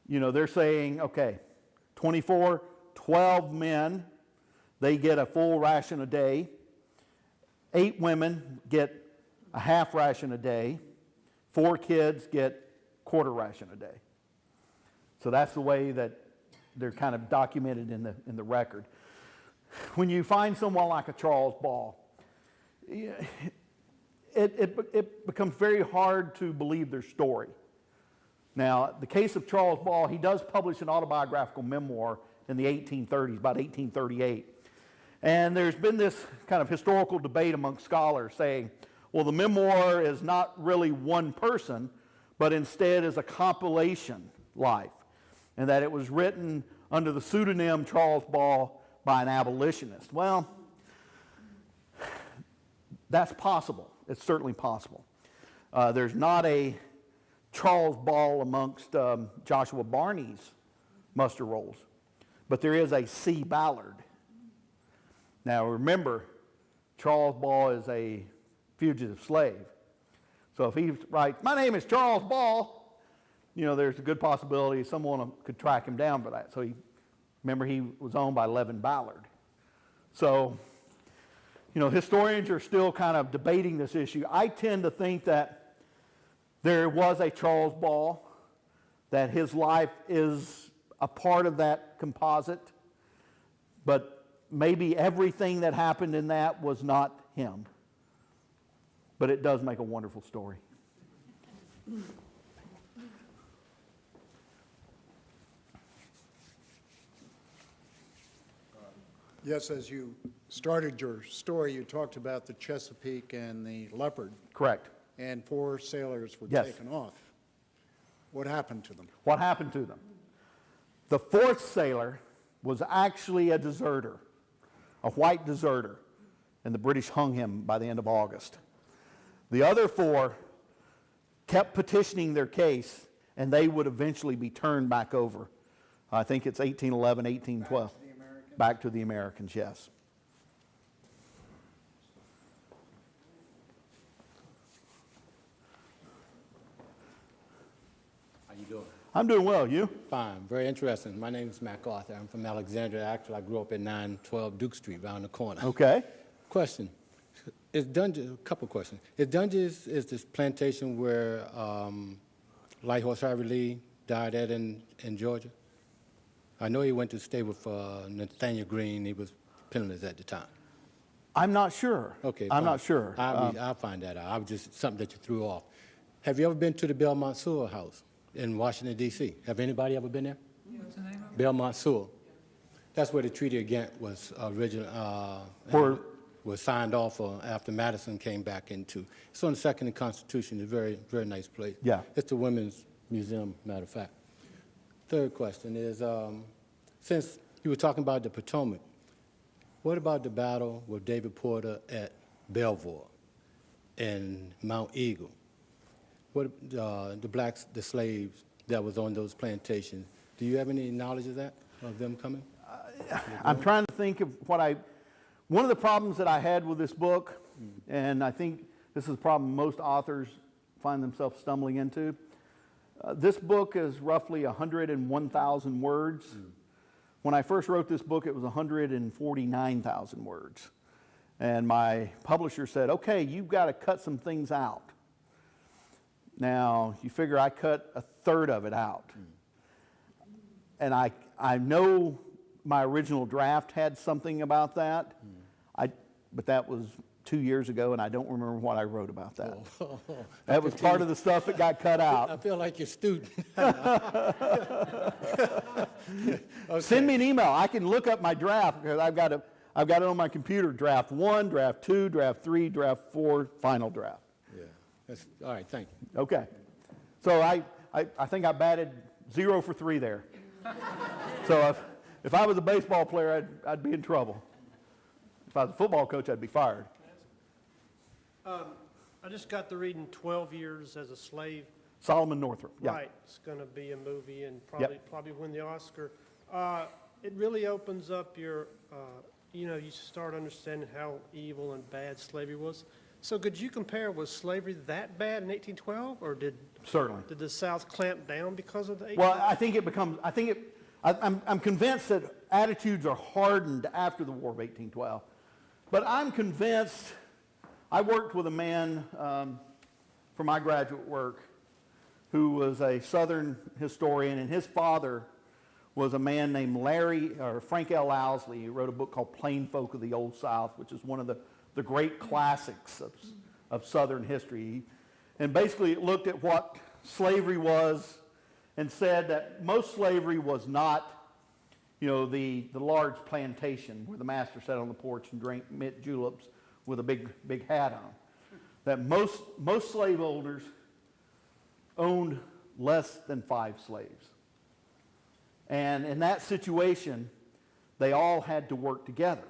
they're saying, okay, 24, 12 men, they get a full ration a day. 8 women get a half ration a day. 4 kids get quarter ration a day. So that's the way that they're kind of documented in the record. When you find someone like a Charles Ball, it becomes very hard to believe their story. Now, the case of Charles Ball, he does publish an autobiographical memoir in the 1830s, about 1838. And there's been this kind of historical debate among scholars saying, well, the memoir is not really one person, but instead is a compilation life, and that it was written under the pseudonym Charles Ball by an abolitionist. Well, that's possible. It's certainly possible. There's not a Charles Ball amongst Joshua Barney's muster rolls. but there is a C. Ballard. Now remember, Charles Ball is a fugitive slave. So if he writes, "My name is Charles Ball," there's a good possibility someone could track him down for that. So remember, he was owned by Levin Ballard. So, historians are still kind of debating this issue. I tend to think that there was a Charles Ball, that his life is a part of that composite, but maybe everything that happened in that was not him. But it does make a wonderful story. Yes, as you started your story, you talked about the Chesapeake and the Leopard, Correct. and 4 sailors were Yes. taken off. What happened to them? What happened to them? The 4th sailor was actually a deserter, a white deserter, and the British hung him by the end of August. The other 4 kept petitioning their case, and they would eventually be turned back over. I think it's 1811, 1812. Back to the Americans, yes. How you doing? I'm doing well. You? Fine. Very interesting. My name is Mac Arthur. I'm from Alexandria. Actually, I grew up at 912 Duke Street, around the corner. Okay. Question. Is Dunges, a couple questions. Is Dunges is this plantation where Light Horse Harvey Lee died at in Georgia? I know he went to stay with Nathaniel Green. He was penniless at the time. I'm not sure. Okay. I'm fine. not sure. I'll find that out. I was just something that you threw off. Have you ever been to the Belmont Sewell House in Washington, D.C.? Have anybody ever been there? What's the name of it? Belmont Sewell. That's where the Treaty of Ghent was was signed off after Madison came back into. It's on the second Constitution. It's a very, very nice place. Yeah. It's the Women's Museum, matter of fact. Third question is, since you were talking about the Potomac, what about the battle with David Porter at Belvoir and Mount Eagle? What the blacks, the slaves that was on those plantations? Do you have any knowledge of that, of them coming? I'm trying to think of one of the problems that I had with this book, and I think this is a problem most authors find themselves stumbling into. This book is roughly 101,000 words. When I first wrote this book, it was 149,000 words. And my publisher said, "Okay, you've got to cut some things out." Now, you figure I cut a third of it out. And I know my original draft had something about that, but that was 2 years ago, and I don't remember what I wrote about that. That was part of the stuff that got cut I out. feel like you're a student. Okay. Send me an email. I can look up my draft because I've got it on my computer. Draft 1, draft 2, draft 3, draft 4, final draft. Yeah. That's, all right, thank you. Okay. So I think I batted 0 for 3 there. So if I was a baseball player, I'd be in trouble. If I was a football coach, I'd be fired. I just got to reading 12 Years as a Slave. Solomon Northrop. Yeah. Right, it's going to be a movie and Yep. probably win the Oscar. It really opens up your, you start understanding how evil and bad slavery was. So could you compare, was slavery that bad in 1812, or did Certainly. the South clamp down because of the 1812? Well, I'm convinced that attitudes are hardened after the War of 1812. But I'm convinced, I worked with a man for my graduate work who was a Southern historian, and his father was a man named Frank L. Owsley. He wrote a book called Plain Folk of the Old South, which is one of the great classics of Southern history. And basically it looked at what slavery was and said that most slavery was not, the large plantation where the master sat on the porch and drank mint juleps with a big hat on. That most slaveholders owned less than 5 slaves. And in that situation, they all had to work together.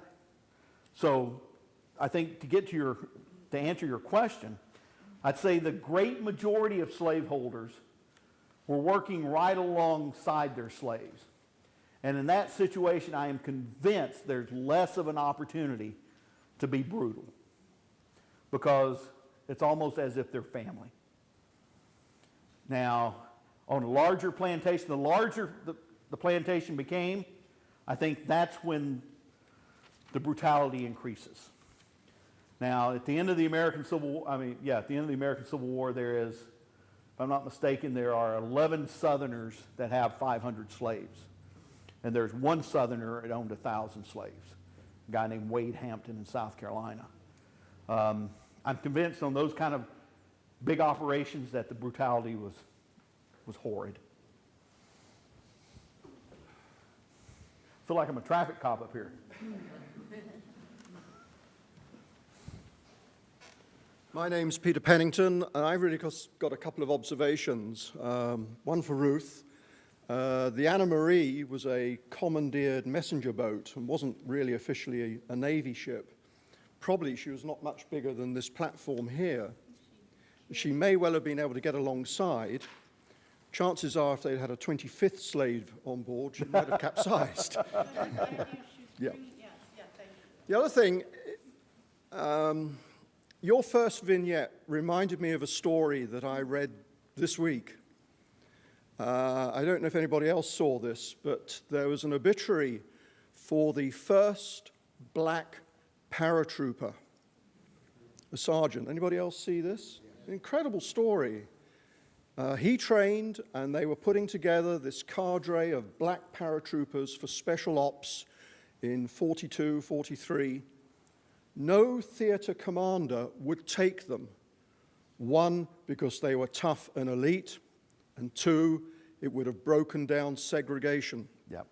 So I think to answer your question, I'd say the great majority of slaveholders were working right alongside their slaves. And in that situation, I am convinced there's less of an opportunity to be brutal, because it's almost as if they're family. Now, on a larger plantation, the larger the plantation became, I think that's when the brutality increases. Now, at the end of the American Civil War, at the end of the American Civil War, there is, if I'm not mistaken, there are 11 Southerners that have 500 slaves. And there's one Southerner that owned 1,000 slaves, a guy named Wade Hampton in South Carolina. I'm convinced on those kind of big operations that the brutality was horrid. I feel like I'm a traffic cop up here. My name's Peter Pennington, and I've really got a couple of observations. One for Ruth. The Anna Marie was a commandeered messenger boat and wasn't really officially a Navy ship. Probably she was not much bigger than this platform here. She may well have been able to get alongside. Chances are, if they'd had a 25th slave on board, she might have capsized. Yeah. The other thing, your first vignette reminded me of a story that I read this week. I don't know if anybody else saw this, but there was an obituary for the first black paratrooper, a sergeant. Anybody else see this? Incredible story. He trained, and they were putting together this cadre of black paratroopers for special ops in 42, 43. No theater commander would take them. One, because they were tough and elite, and two, it would have broken down segregation. Yep.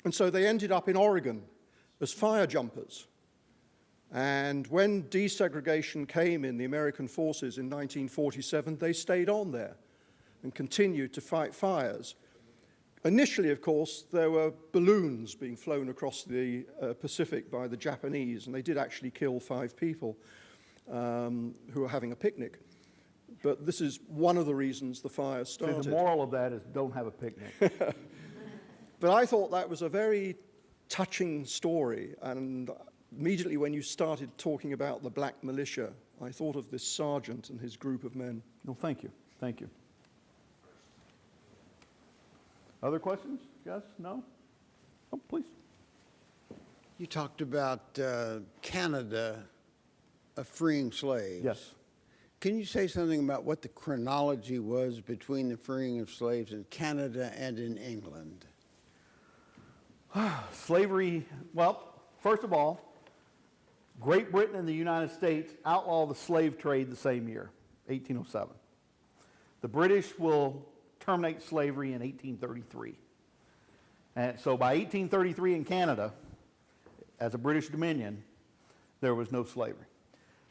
And so they ended up in Oregon as fire jumpers. And when desegregation came in the American forces in 1947, they stayed on there and continued to fight fires. Initially, of course, there were balloons being flown across the Pacific by the Japanese, and they did actually kill 5 people who were having a picnic. But this is one of the reasons the fire started. See, the moral of that is don't have a picnic. But I thought that was a very touching story, and immediately when you started talking about the black militia, I thought of this sergeant and his group of men. No, thank you. Thank you. Other questions? Yes? No? Oh, please. You talked about Canada freeing slaves. Yes. Can you say something about what the chronology was between the freeing of slaves in Canada and in England? Slavery, well, first of all, Great Britain and the United States outlaw the slave trade the same year, 1807. The British will terminate slavery in 1833. And so by 1833 in Canada, as a British dominion, there was no slavery.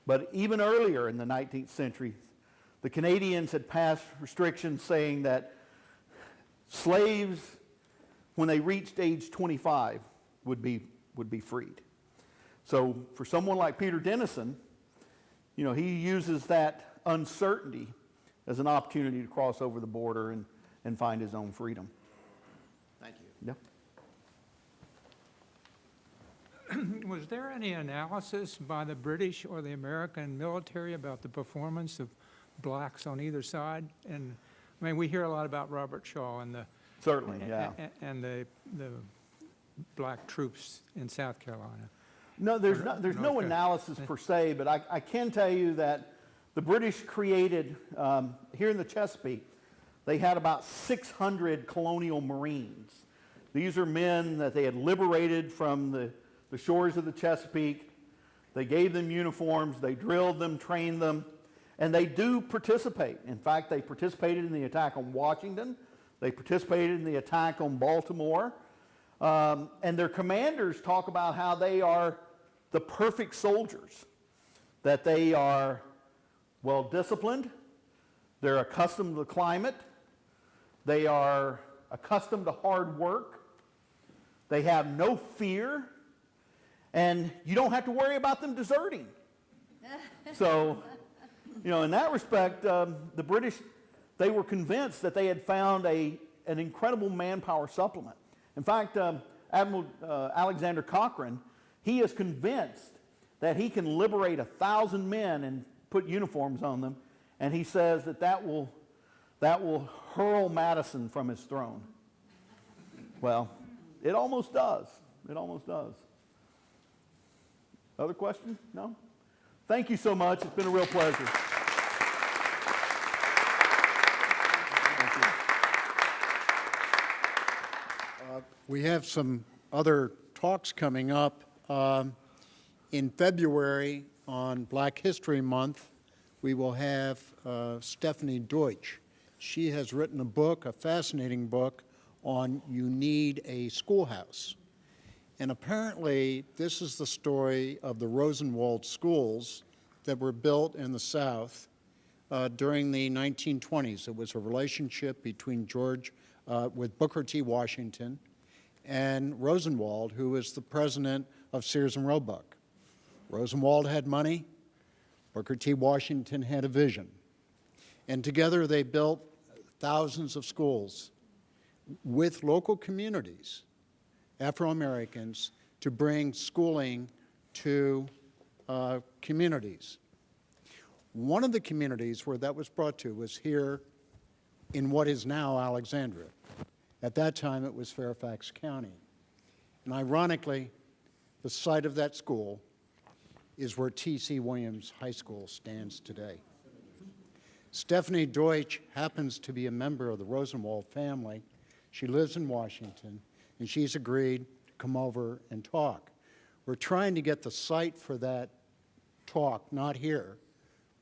But even earlier in the 19th century, the Canadians had passed restrictions saying that slaves, when they reached age 25, would be freed. So for someone like Peter Dennison, he uses that uncertainty as an opportunity to cross over the border and find his own freedom. Thank you. Yeah. Was there any analysis by the British or the American military about the performance of blacks on either side? And I mean, we hear a lot about Robert Shaw and Certainly, yeah. and the black troops in South Carolina. No, there's no analysis per se, but I can tell you that the British created, here in the Chesapeake, they had about 600 colonial Marines. These are men that they had liberated from the shores of the Chesapeake. They gave them uniforms, they drilled them, trained them, and they do participate. In fact, they participated in the attack on Washington. They participated in the attack on Baltimore. And their commanders talk about how they are the perfect soldiers, that they are well disciplined, they're accustomed to the climate, they are accustomed to hard work, they have no fear, and you don't have to worry about them deserting. So, in that respect, the British, they were convinced that they had found an incredible manpower supplement. In fact, Admiral Alexander Cochrane, he is convinced that he can liberate 1,000 men and put uniforms on them, and he says that will hurl Madison from his throne. Well, it almost does. It almost does. Other questions? No? Thank you so much. It's been a real pleasure. Thank you. We have some other talks coming up. In February, on Black History Month, we will have Stephanie Deutsch. She has written a book, a fascinating book, on You Need a Schoolhouse. And apparently, this is the story of the Rosenwald schools that were built in the South during the 1920s. It was a relationship between with Booker T. Washington and Rosenwald, who was the president of Sears and Roebuck. Rosenwald had money, Booker T. Washington had a vision. And together they built thousands of schools with local communities, Afro-Americans, to bring schooling to communities. One of the communities where that was brought to was here in what is now Alexandria. At that time, it was Fairfax County. And ironically, the site of that school is where T.C. Williams High School stands today. Stephanie Deutsch happens to be a member of the Rosenwald family. She lives in Washington, and she's agreed to come over and talk. We're trying to get the site for that talk, not here,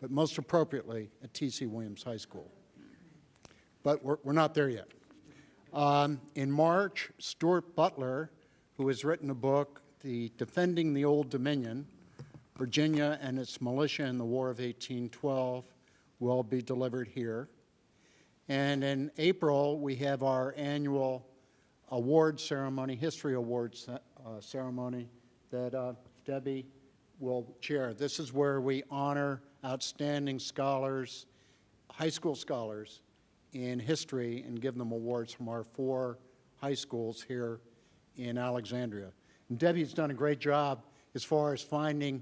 but most appropriately at T.C. Williams High School. But we're not there yet. In March, Stuart Butler, who has written a book, Defending the Old Dominion, Virginia and its Militia in the War of 1812, will be delivered here. And in April, we have our annual award ceremony, history awards ceremony that Debbie will chair. This is where we honor outstanding scholars, high school scholars in history, and give them awards from our 4 high schools here in Alexandria. And Debbie's done a great job as far as finding,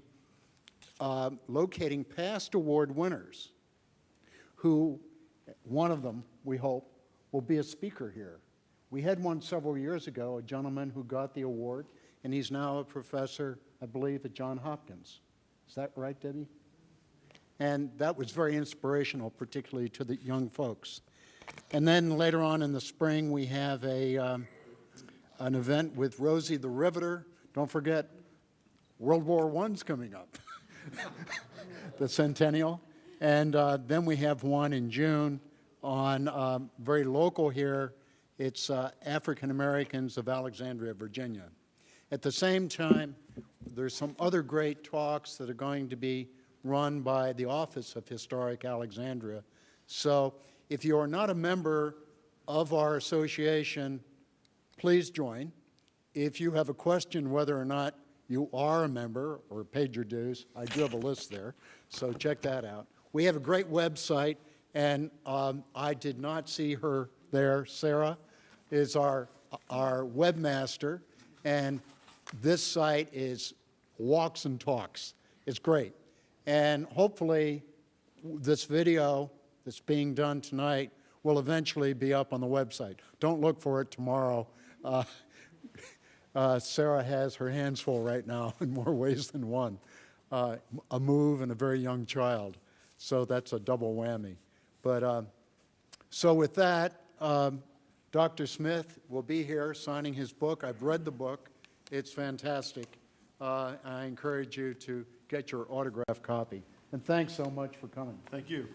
locating past award winners who, one of them, we hope, will be a speaker here. We had one several years ago, a gentleman who got the award, and he's now a professor, I believe, at Johns Hopkins. Is that right, Debbie? And that was very inspirational, particularly to the young folks. And then later on in the spring, we have an event with Rosie the Riveter. Don't forget, World War I's coming up, the centennial. And then we have one in June on very local here. It's African Americans of Alexandria, Virginia. At the same time, there's some other great talks that are going to be run by the Office of Historic Alexandria. So if you are not a member of our association, please join. If you have a question whether or not you are a member or paid your dues, I do have a list there, so check that out. We have a great website, and I did not see her there. Sarah is our webmaster, and this site is walks and talks. It's great. And hopefully this video that's being done tonight will eventually be up on the website. Don't look for it tomorrow. Sarah has her hands full right now in more ways than one. A move and a very young child. So that's a double whammy. But so with that, Dr. Smith will be here signing his book. I've read the book. It's fantastic. I encourage you to get your autographed copy. And thanks so much for coming. Thank you.